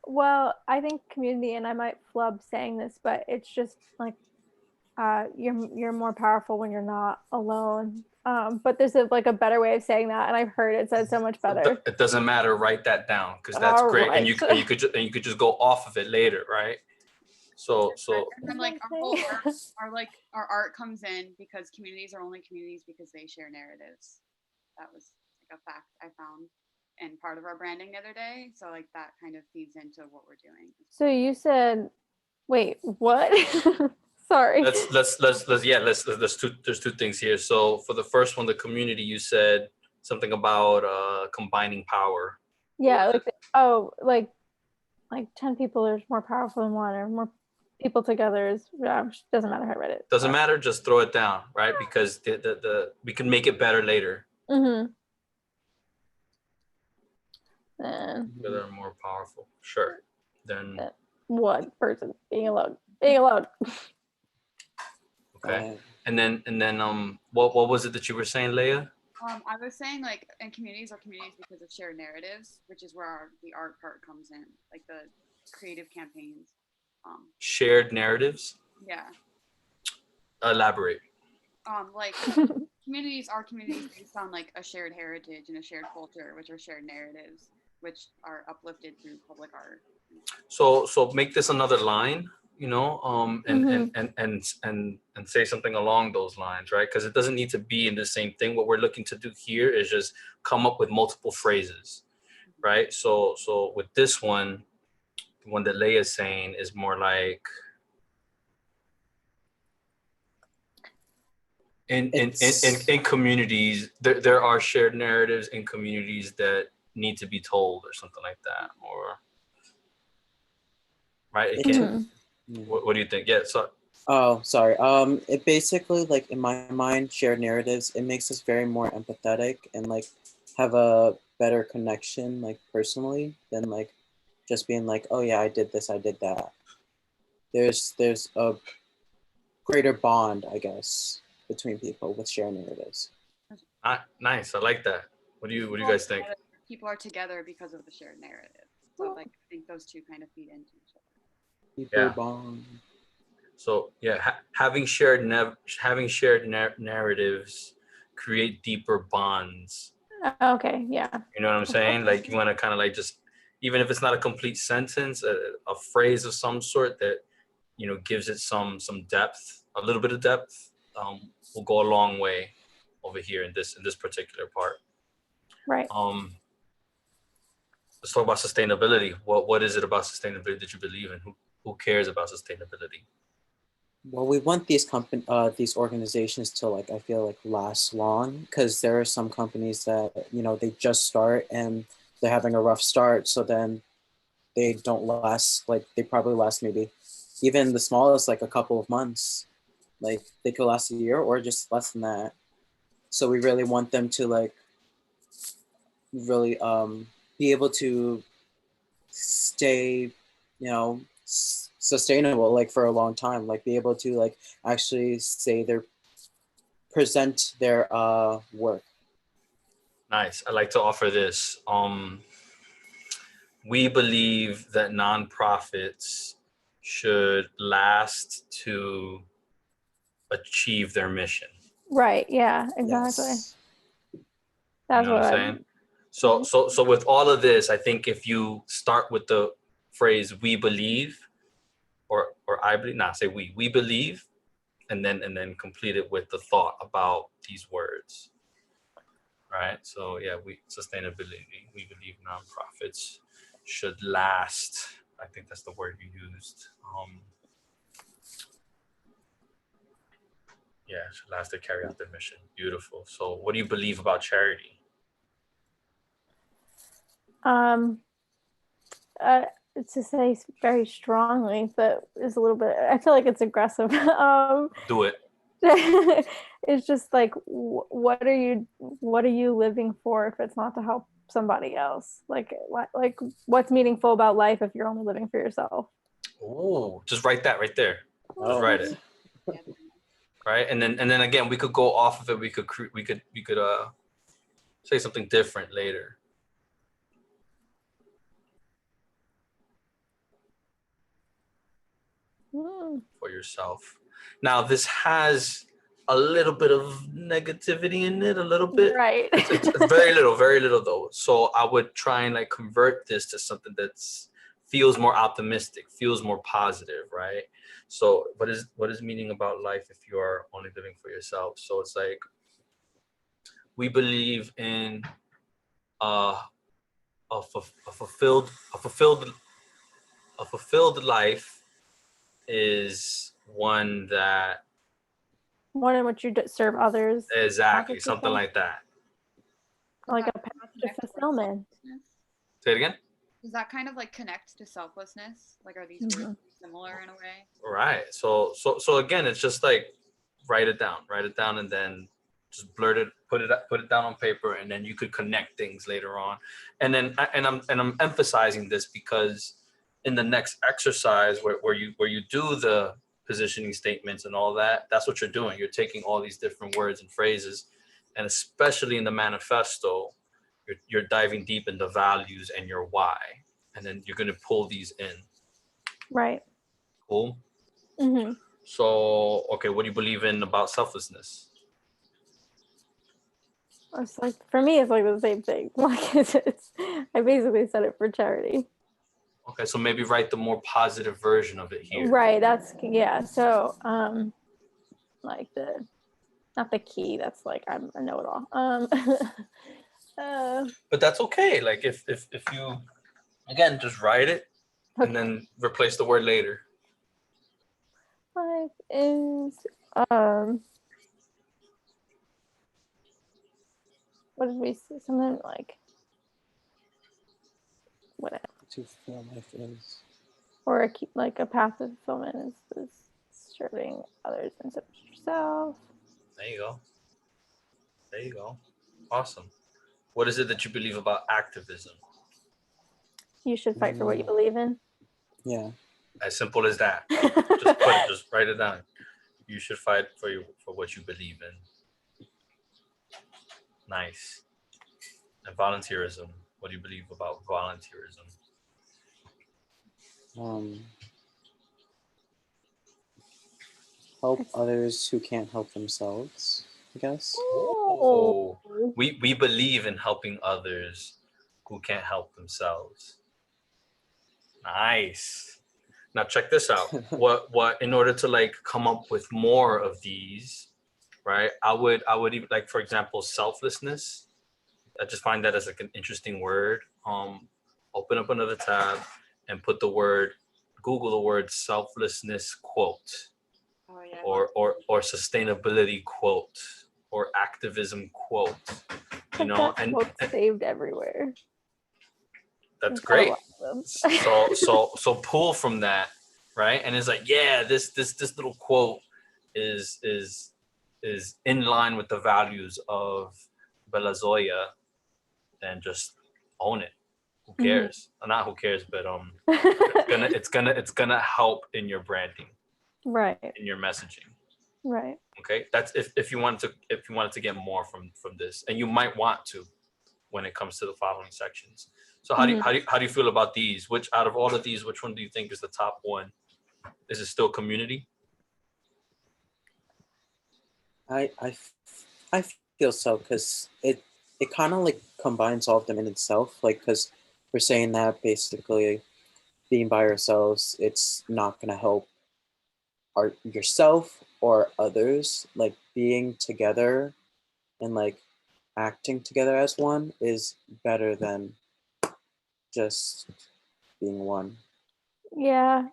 Well, I think community, and I might flub saying this, but it's just like you're more powerful when you're not alone. But there's a better way of saying that, and I've heard it said so much better. It doesn't matter. Write that down, because that's All great, right. and you could just go off of it later, right? So And then like our whole our art comes in because communities are only communities because they share narratives. That was like a fact I found and part of our branding the other day. So like that kind of feeds into what we're doing. So you said, wait, what? Sorry. there's two things here. So for the first one, the community, you said something about combining power. Yeah, like 10 people are more powerful than one, or more people together is, doesn't matter how I read it. Doesn't matter, just throw it down, right? Because the we can make it better later. Mm-hmm. They're more powerful, sure. Then one person being alone. Okay. And then what was it that you were saying, Leia? I was saying like, and communities are communities because of shared narratives, which is where the art part comes in, like the creative campaigns. Shared narratives? Yeah. Elaborate. Like communities are communities based on like a shared heritage and a shared culture, which are shared narratives, which are uplifted through public art. So make this another line, you know, and say something along those lines, right? Because it doesn't need to be in the same thing. What we're looking to do here is just come up with multiple phrases, right? So with this one, the one that Leia is saying is more like in communities, there are shared narratives in communities that need to be told, or something like that, or right? It can. What do you think? Yeah. So. Oh, sorry. It basically, like, in my mind, shared narratives, it makes us very more empathetic and like have a better connection, like personally, than like just being like, oh yeah, I did this, I did that. There's a greater bond, I guess, between people with shared narratives. Nice. I like that. What do you guys think? People are together because of the shared narrative. So like I think those two kind of feed into each other. People bond. So yeah, having shared narratives create deeper bonds. Okay, yeah. You know what I'm saying? Like you want to kind of like just even if it's not a complete sentence, a phrase of some sort that, gives it some depth, a little bit of depth, will go a long way over here in this particular part. Right. Let's talk about sustainability. What is it about sustainability that you believe in? Who cares about sustainability? Well, we want these these organizations to, like, I feel like, last long, because there are some companies that, they just start and they're having a rough start, so then they don't last. Like, they probably last maybe even the smallest, like, a couple of months. Like, they could last a year or just less than that. So we really want them to, like, really be able to stay, sustainable, like, for a long time, like, be able to, like, actually present their work. Nice. I'd like to offer this. We believe that nonprofits should last to achieve their mission. Right. Yeah, exactly. Yes. That's You know what I'm saying? So with all of this, I think if you start with the phrase "we believe," or "I believe," say we believe, and then complete it with the thought about these words, right? So yeah, sustainability. We believe nonprofits should last. I think that's the word you used. Yeah, should last to carry out their mission. Beautiful. So what do you believe about charity? To say very strongly, but is a little bit, I feel like it's aggressive. Do it. It's just like, what are you living for if it's not to help somebody else? Like what's meaningful about life if you're only living for yourself? Oh, just write that right there. Oh. Just write it. Right, and then again, we could go off of it. We could say something different later. For yourself. Now, this has a little bit of negativity in it, a little bit. Right. It's very little though. So I would try and, like, convert this to something that's feels more optimistic, feels more positive, right? So what is meaning about life if you are only living for yourself? So it's like, we believe in a fulfilled life is one in which you serve others. Exactly, something like that. Like a path to fulfillment. Say it again. Does that kind of, like, connect to selflessness? Like, are these words similar in a way? Right. So again, it's just like, write it down, and then just put it down on paper, and then you could connect things later on. And then I'm emphasizing this because in the next exercise where you do the positioning statements and all that, that's what you're doing. You're taking all these different words and phrases, and especially in the manifesto, you're diving deep into values and your why, and then you're going to pull these in. Right. Cool. Mm-hmm. So, okay, what do you believe in about selflessness? It's like, for me, it's like the same thing. Like, I basically said it for charity. Okay, so maybe write the more positive version of it here. Right. That's, yeah. So, like not the key. That's like, I'm a know-it-all. But that's okay. Like, if you, again, just write it, okay, and then replace the word later. Life is what did we say? Something like, whatever. To fulfill life is. Or a path to fulfillment is serving others instead of yourself. There you go. Awesome. What is it that you believe about activism? You should fight for what you believe in. Yeah. As simple as that. Just write it down. You should fight for what you believe in. Nice. And volunteerism. What do you believe about volunteerism? Help others who can't help themselves, I guess. Oh. We believe in helping others who can't help themselves. Nice. Now check this out. What in order to like come up with more of these, right? I would even like, for example, selflessness. I just find that as like an interesting word. Open up another tab and put Google the word selflessness quote, Oh yeah. or sustainability quote, or activism quote. You know, That and quote's saved everywhere. that's I've got a great. lot of them. So pull from that, right? And it's like, yeah, this little quote is in line with the values of Bella Zoia, and just own it. Who cares? Not who cares, but it's gonna help in your branding, Right. in your messaging. Right. Okay, that's if you wanted to get more from this, and you might want to when it comes to the following sections. So how do you feel about these? Which out of all of these, which one do you think is the top one? Is it still community? I feel so, because it kind of like combines all of them in itself. Like, because we're saying that basically being by ourselves, it's not gonna help yourself or others. Like, being together and like acting together as one is better than just being one. Yeah.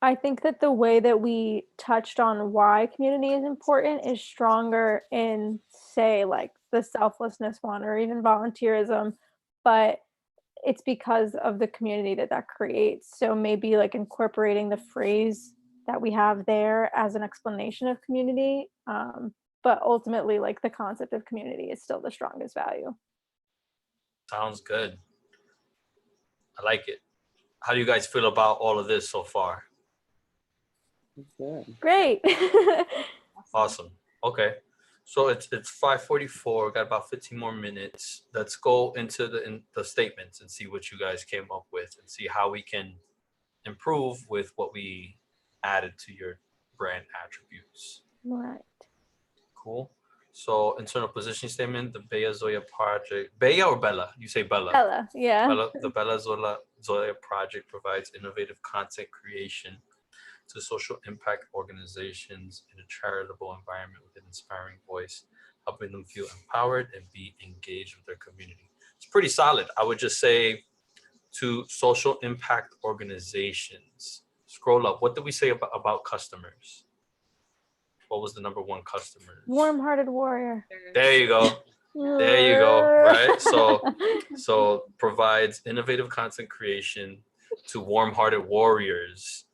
I think that the way that we touched on why community is important is stronger in, say, like the selflessness one or even volunteerism, but it's because of the community that creates. So maybe like incorporating the phrase that we have there as an explanation of community, but ultimately, like the concept of community is still the strongest value. Sounds good. I like it. How do you guys feel about all of this so far? Good. Great. Awesome. Okay. So it's 5:44. Got about 15 more minutes. Let's go into the statements and see what you guys came up with, and see how we can improve with what we added to your brand attributes. Right. Cool. So internal positioning statement, the Bella Zoia project. Bella or Bella? You say Bella. Bella, yeah. The Bella Zoia project provides innovative content creation to social impact organizations in a charitable environment with an inspiring voice, helping them feel empowered and be engaged with their community. It's pretty solid. I would just say to social impact organizations. Scroll up. What did we say about customers? What was the number one customer? Warm-hearted warrior. There you go. There you go. Right. So provides innovative content creation to warm-hearted warriors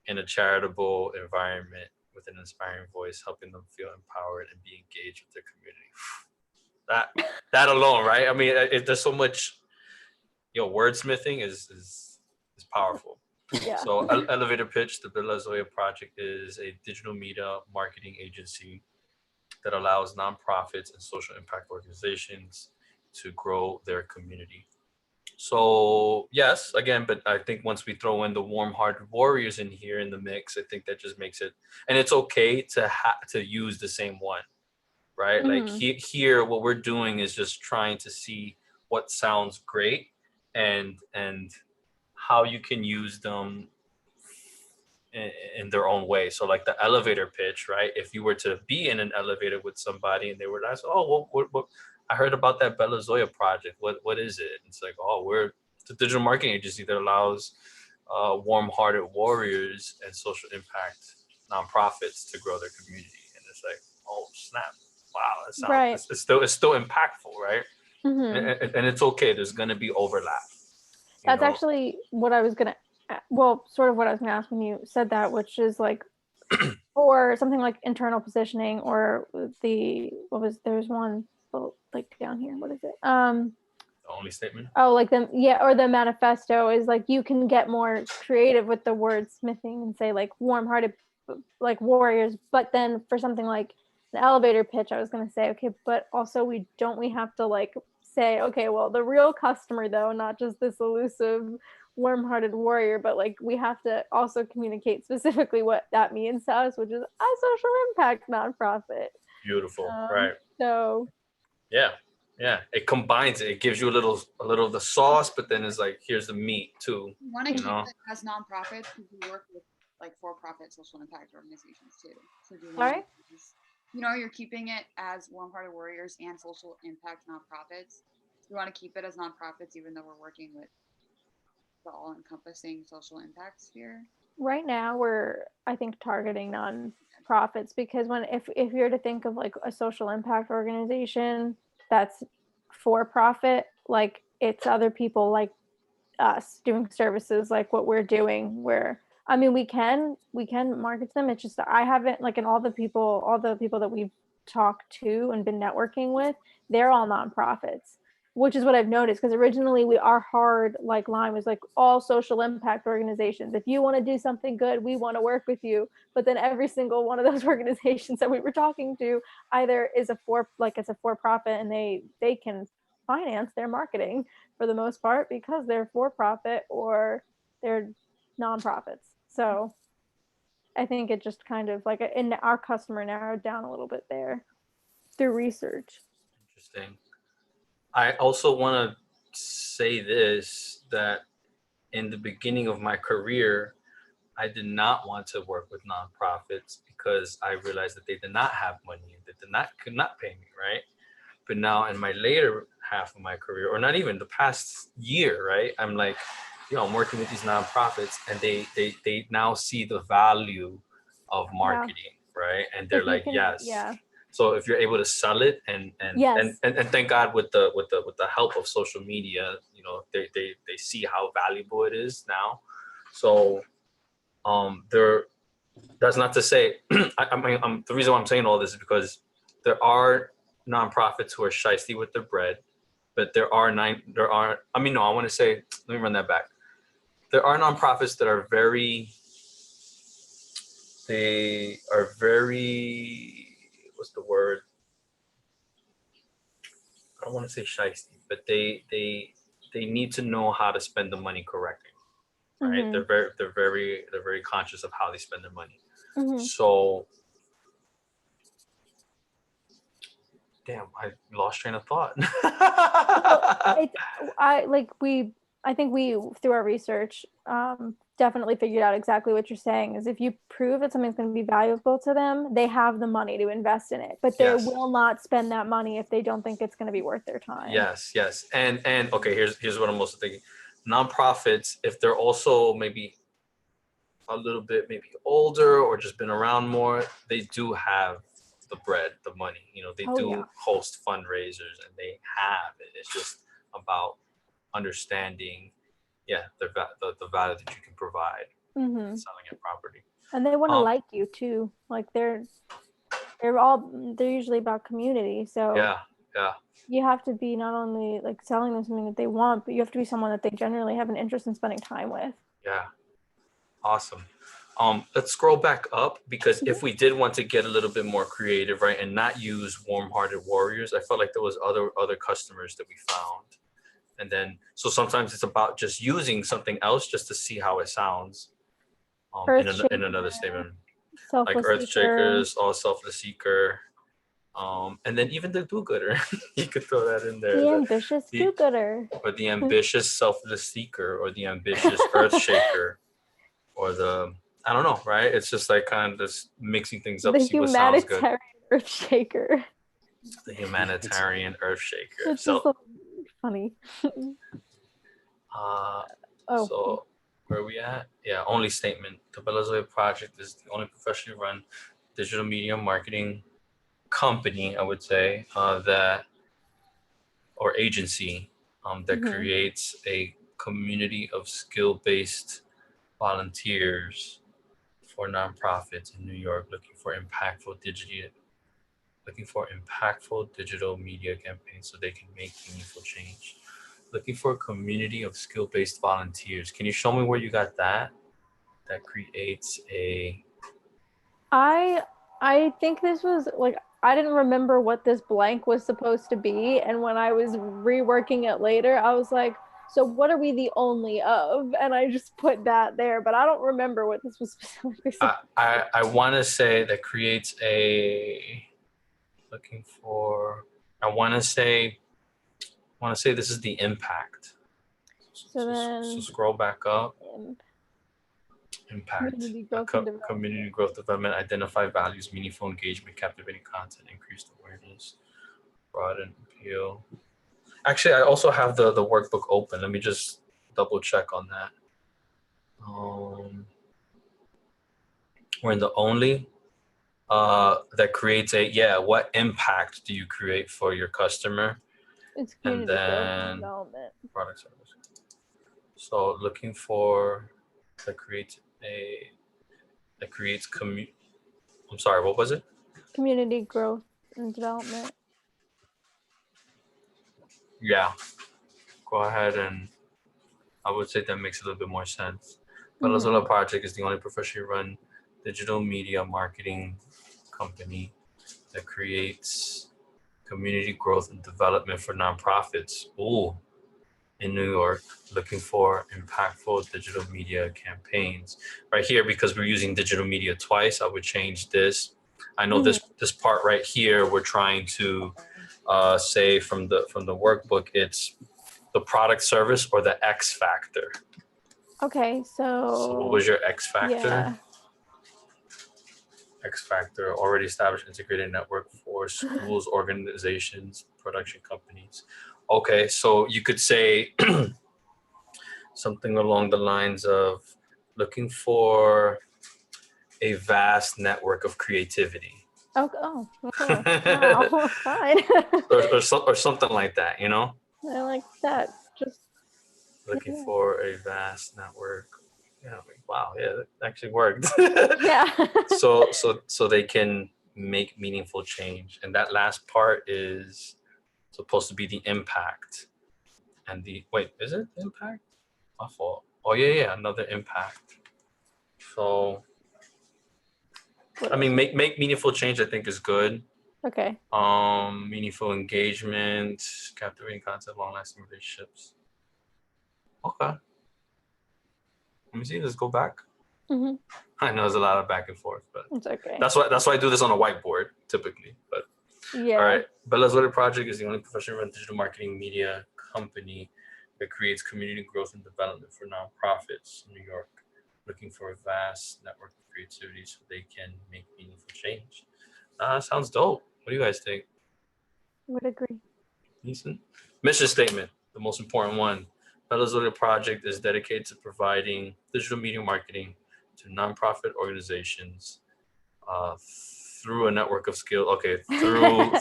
in a charitable environment with an inspiring voice, helping them feel empowered and be engaged with their community. That alone, right? I mean, there's so much. Wordsmithing is powerful. Yeah. So elevator pitch, the Bella Zoia project is a digital media marketing agency that allows nonprofits and social impact organizations to grow their community. So yes, again, but I think once we throw in the warm-hearted warriors in here in the mix, I think that just makes it, and it's okay to use the same one, right? Like here, what we're doing is just trying to see what sounds great and how you can use them in their own way. So like the elevator pitch, right? If you were to be in an elevator with somebody and they were asked, oh, what I heard about that Bella Zoia project. What is it? It's like, oh, we're the digital marketing agency that allows warm-hearted warriors and social impact nonprofits to grow their community. And it's like, oh snap! Wow, that sounds Right. It's still impactful, right? And it's okay. There's gonna be overlap. That's actually what I was gonna. Well, sort of what I was gonna ask when you said that, which is like for something like internal positioning or there's one like down here. What is it? The only statement. Oh, like or the manifesto is like you can get more creative with the wordsmithing and say like warm-hearted like warriors, but then for something like the elevator pitch, I was gonna say, okay, but also we have to like say, okay, well, the real customer though, not just this elusive warm-hearted warrior, but like we have to also communicate specifically what that means to us, which is a social impact nonprofit. Beautiful, right? So yeah, Yeah, it combines it. It gives you a little of the sauce, but then it's like, here's the meat too. We want to keep know? it as nonprofits because we work with like for-profit social impact organizations too. So do you Sorry? want to, you know, you're keeping it as Warm Hearted Warriors and social impact nonprofits. We want to keep it as nonprofits, even though we're working with the all-encompassing social impact sphere. Right now, we're, I think, targeting nonprofits because if you're to think of like a social impact organization that's for profit, like it's other people like us doing services like what we're doing, where I mean we can market to them. It's just that I haven't, like, in all the people that we've talked to and been networking with, they're all nonprofits, which is what I've noticed, because originally our hard like line was like all social impact organizations. If you want to do something good, we want to work with you. But then every single one of those organizations that we were talking to either is it's a for profit, and they can finance their marketing for the most part because they're for profit or they're nonprofits. So I think it just kind of like in our customer narrowed down a little bit there through research. Interesting. I also want to say this, that in the beginning of my career, I did not want to work with nonprofits because I realized that they did not have money, that could not pay me, right? But now in my later half of my career, or not even the past year, right? I'm like, I'm working with these nonprofits, and they now see the value of marketing, right? And they're like, yes. Yeah. So if you're able to sell it, and Yes. and thank God with the help of social media, they see how valuable it is now. So that's not to say I mean, the reason why I'm saying all this is because there are nonprofits who are shysty with their bread, but I want to say, let me run that back. There are nonprofits that are very, what's the word? I don't want to say shysty, but they need to know how to spend the money correctly, right? Mm-hmm. They're very conscious of how they spend their money. Mm-hmm. So, damn, I lost train of thought. I think we through our research definitely figured out exactly what you're saying, is if you prove that something's going to be valuable to them, they have the money to invest in it, but they will not spend that money if they don't think it's going to be worth their time. Yes. And okay, here's what I'm also thinking. Nonprofits, if they're also maybe a little bit maybe older or just been around more, they do have the bread, the money. They host fundraisers, and they have it. It's just about understanding, the value that you can provide, selling a property. And they want to like you too. Like they're usually about community. So yeah. You have to be not only like selling them something that they want, but you have to be someone that they generally have an interest in spending time with. Yeah. Awesome. Let's scroll back up, because if we did want to get a little bit more creative, right, and not use Warm-Hearted Warriors, I felt like there was other customers that we found. And then, so sometimes it's about just using something else just to see how it sounds. In another statement, like Earth Shakers, All Selfless Seeker, and then even the do-gooder, you could throw that in there. The ambitious do-gooder, or the ambitious Selfless Seeker, or the ambitious Earth Shaker, or the, I don't know, right? It's just like kind of just mixing things up. The see what sounds good. humanitarian Earth Shaker. The humanitarian Earth Shaker. It's so funny. So where are we at? Yeah, only statement. The Bella Zoia project is the only professionally run digital media marketing company, I would say, or agency that creates a community of skill-based volunteers for nonprofits in New York looking for impactful digital media campaigns so they can make meaningful change. Looking for a community of skill-based volunteers. Can you show me where you got that? That creates a... I think this was like, I didn't remember what this blank was supposed to be. And when I was reworking it later, I was like, so what are we the only of? And I just put that there, but I don't remember what this was specifically. I want to say that creates a... I want to say want to say this is the impact. So then, so scroll back up. Impact. Community growth and development. Community growth development, identify values, meaningful engagement, captivating content, increased awareness, broaden appeal. Actually, I also have the workbook open. Let me just double check on that. We're in the only. That creates what impact do you create for your customer? It's community and growth then and development. product service. So looking for that creates I'm sorry, what was it? Community growth and development. Yeah, go ahead, and I would say that makes a little bit more sense. Bella Zoia Project is the only professionally run digital media marketing company that creates community growth and development for nonprofits. Ooh, in New York, looking for impactful digital media campaigns. Right here, because we're using digital media twice, I would change this. I know this part right here, we're trying to say from the workbook, it's the product, service, or the X factor. Okay, So what was your X factor? Yeah. X factor, already established integrated network for schools, organizations, production companies. Okay, so you could say something along the lines of looking for a vast network of creativity. Oh, cool. Wow, fine. or something like that, you know? I like that. Just looking for a vast network. Yeah, wow, yeah, that actually worked. yeah. so they can make meaningful change. And that last part is supposed to be the impact. And is it impact? My fault. Oh yeah, another impact. So I mean, make meaningful change, I think, is good. Okay. Meaningful engagement, captivating content, long-lasting relationships. Okay. Let me see. Let's go back. I know there's a lot of back and forth, but it's okay. That's why I do this on a whiteboard typically. But yeah. All right. Bella Zoia Project is the only professionally run digital marketing media company that creates community growth and development for nonprofits in New York, looking for a vast network of creativity so they can make meaningful change. Sounds dope. What do you guys think? Would agree. Decent. Mission statement, the most important one. Bella Zoia Project is dedicated to providing digital media marketing to nonprofit organizations through a network of skill. Okay, through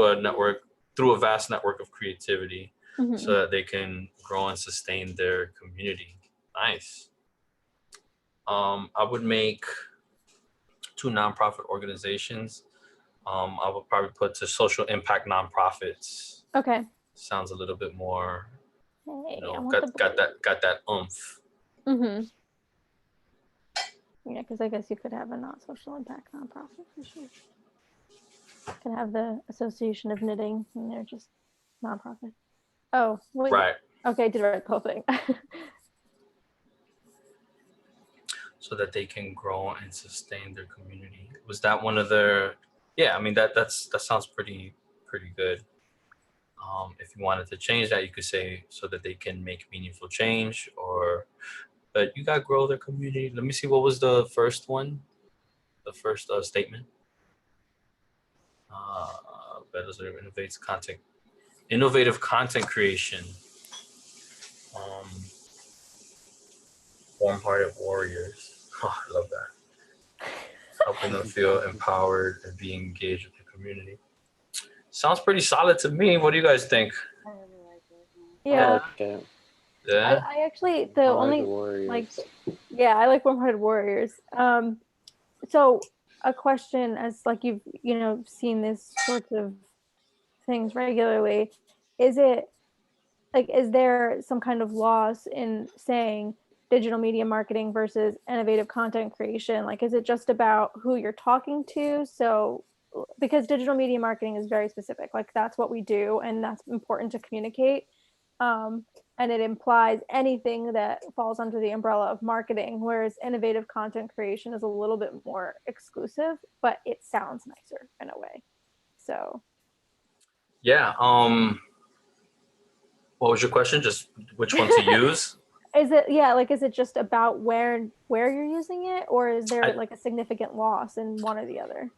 a vast network of creativity, so that they can grow and sustain their community. Nice. I would make 2 nonprofit organizations. I would probably put to social impact nonprofits. Okay. Sounds a little bit more. Hey, got that oomph. Yeah, because I guess you could have a not social impact nonprofit for sure. You could have the Association of Knitting, and they're just nonprofit. Oh, wait. Right. Okay, did write the whole thing. So that they can grow and sustain their community. Was that one of their? Yeah, I mean that sounds pretty good. If you wanted to change that, you could say so that they can make meaningful change, but you gotta grow their community. Let me see, what was the first one? The first statement. Innovative content creation. Warm-hearted warriors. Oh, I love that. Helping them feel empowered and being engaged with the community. Sounds pretty solid to me. What do you guys think? I really like it. Yeah. Okay. Yeah. I actually the only warriors. I like warm-hearted warriors. So a question, as like you've seen this sorts of things regularly, is there some kind of loss in saying digital media marketing versus innovative content creation? Like, is it just about who you're talking to? So because digital media marketing is very specific, like that's what we do and that's important to communicate. And it implies anything that falls under the umbrella of marketing, whereas innovative content creation is a little bit more exclusive, but it sounds nicer in a way. So Yeah. What was your question? Just which one to use? Is it, yeah, like, is it just about where you're using it, or is there like a significant loss in one or the other?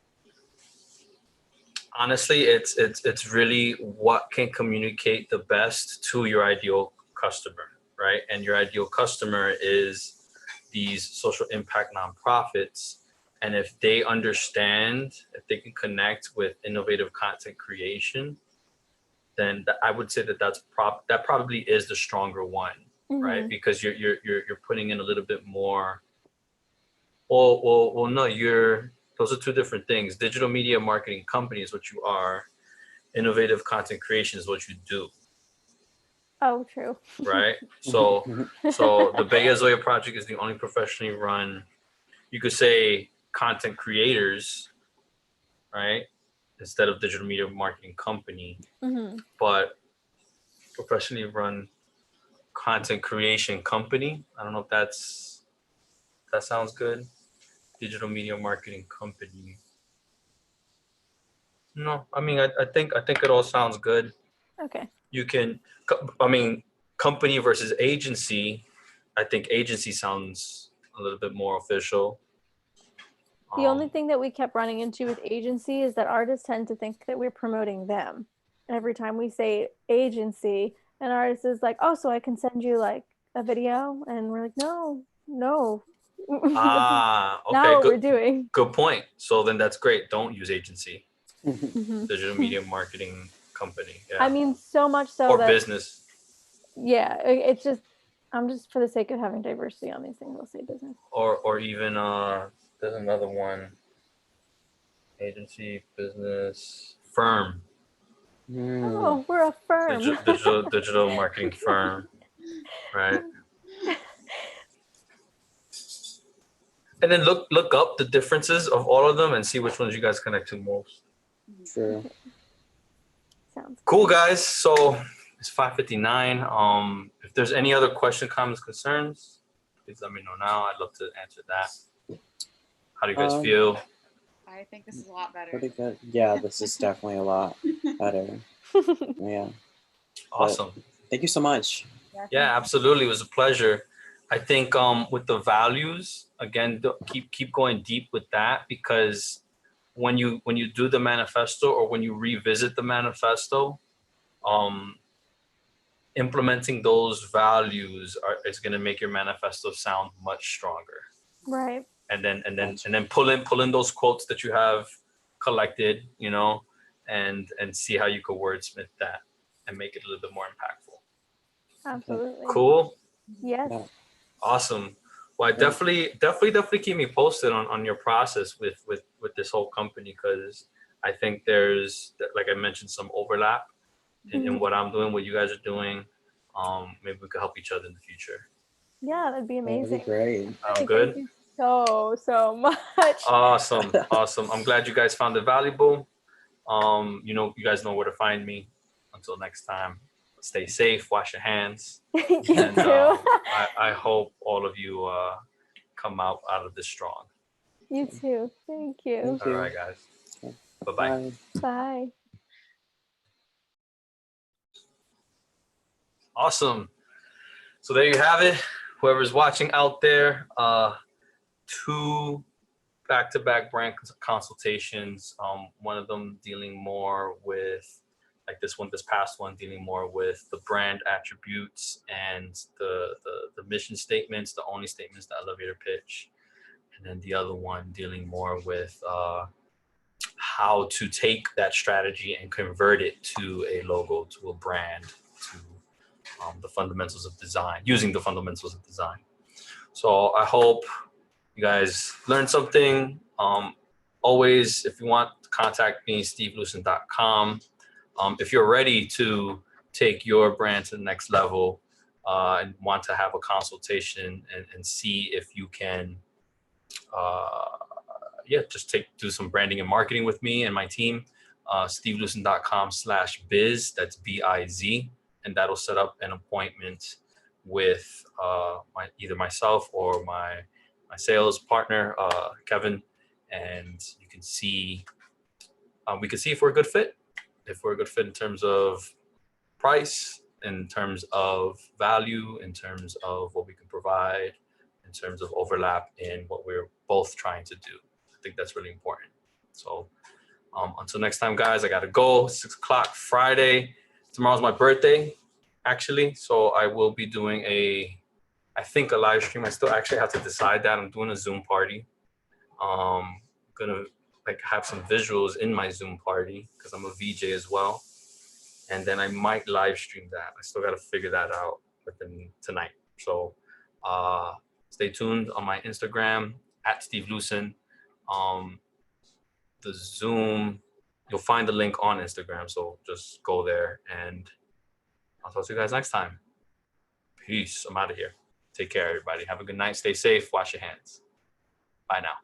Honestly, it's really what can communicate the best to your ideal customer, right? And your ideal customer is these social impact nonprofits. And if they understand, if they can connect with innovative content creation, then I would say that that probably is the stronger one, right? Because you're putting in a little bit more. Well, no, those are two different things. Digital media marketing company is what you are. Innovative content creation is what you do. Oh, true. Right. So the Bella Zoia project is the only professionally run, you could say, content creators, right? Instead of digital media marketing company, but professionally run content creation company. I don't know if that sounds good. Digital media marketing company. No, I mean, I think it all sounds good. Okay. You can, I mean, company versus agency. I think agency sounds a little bit more official. The only thing that we kept running into with agency is that artists tend to think that we're promoting them. Every time we say agency, an artist is like, "Oh, so I can send you like a video," and we're like, "No, no." Okay. Not what we're doing. Good point. So then that's great. Don't use agency. Digital media marketing company. Yeah. I mean, so much so or that business. Yeah, it's just, I'm just, for the sake of having diversity on these things, I'll say business. Or even there's another one. Agency, business, firm. Oh, we're a firm. Digital marketing firm, right? And then look up the differences of all of them and see which ones you guys connect to most. Sure. Sounds cool, guys. So it's 5:59. If there's any other question, comments, concerns, please let me know now. I'd love to answer that. How do you guys feel? I think this is a lot better. Pretty good. Yeah, this is definitely a lot better. Yeah. Awesome. But thank you so much. Yeah, absolutely. It was a pleasure. I think with the values, again, keep going deep with that, because when you do the manifesto or when you revisit the manifesto, implementing those values is going to make your manifesto sound much stronger. Right. And then pull in those quotes that you have collected, and see how you could wordsmith that and make it a little bit more impactful. Absolutely. Cool. Yes. Yeah. Awesome. Well, definitely keep me posted on your process with this whole company, because I think there's, like I mentioned, some overlap in what I'm doing, what you guys are doing. Maybe we could help each other in the future. Yeah, that'd be amazing. That'd be great. Good. Thank you so much. Awesome. I'm glad you guys found it valuable. You guys know where to find me. Until next time, stay safe, wash your hands. You And too. I hope all of you come out of this strong. You too. Thank you. Thank you. All right, guys. Bye-bye. Bye. Awesome. So there you have it. Whoever's watching out there, 2 back-to-back brand consultations. One of them dealing more with, like this past one, dealing more with the brand attributes and the mission statements, the only statements, the elevator pitch. And then the other one dealing more with how to take that strategy and convert it to a logo, to a brand, to the fundamentals of design, using the fundamentals of design. So I hope you guys learned something. Always, if you want to contact me, stevelucin.com. If you're ready to take your brand to the next level and want to have a consultation and see if you can, just do some branding and marketing with me and my team, stevelucin.com/biz, that's BIZ, and that'll set up an appointment with either myself or my sales partner, Kevin, and you can see, we can see if we're a good fit. If we're a good fit in terms of price, in terms of value, in terms of what we can provide, in terms of overlap in what we're both trying to do. I think that's really important. So until next time, guys, I gotta go. 6 o'clock Friday. Tomorrow's my birthday, actually. So I will be doing I think a live stream. I still actually have to decide that. I'm doing a Zoom party. Gonna like have some visuals in my Zoom party because I'm a VJ as well. And then I might live stream that. I still got to figure that out within tonight. So stay tuned on my Instagram at Steve Lucin. The Zoom, you'll find the link on Instagram. So just go there and I'll talk to you guys next time. Peace. I'm out of here. Take care, everybody. Have a good night. Stay safe. Wash your hands. Bye now.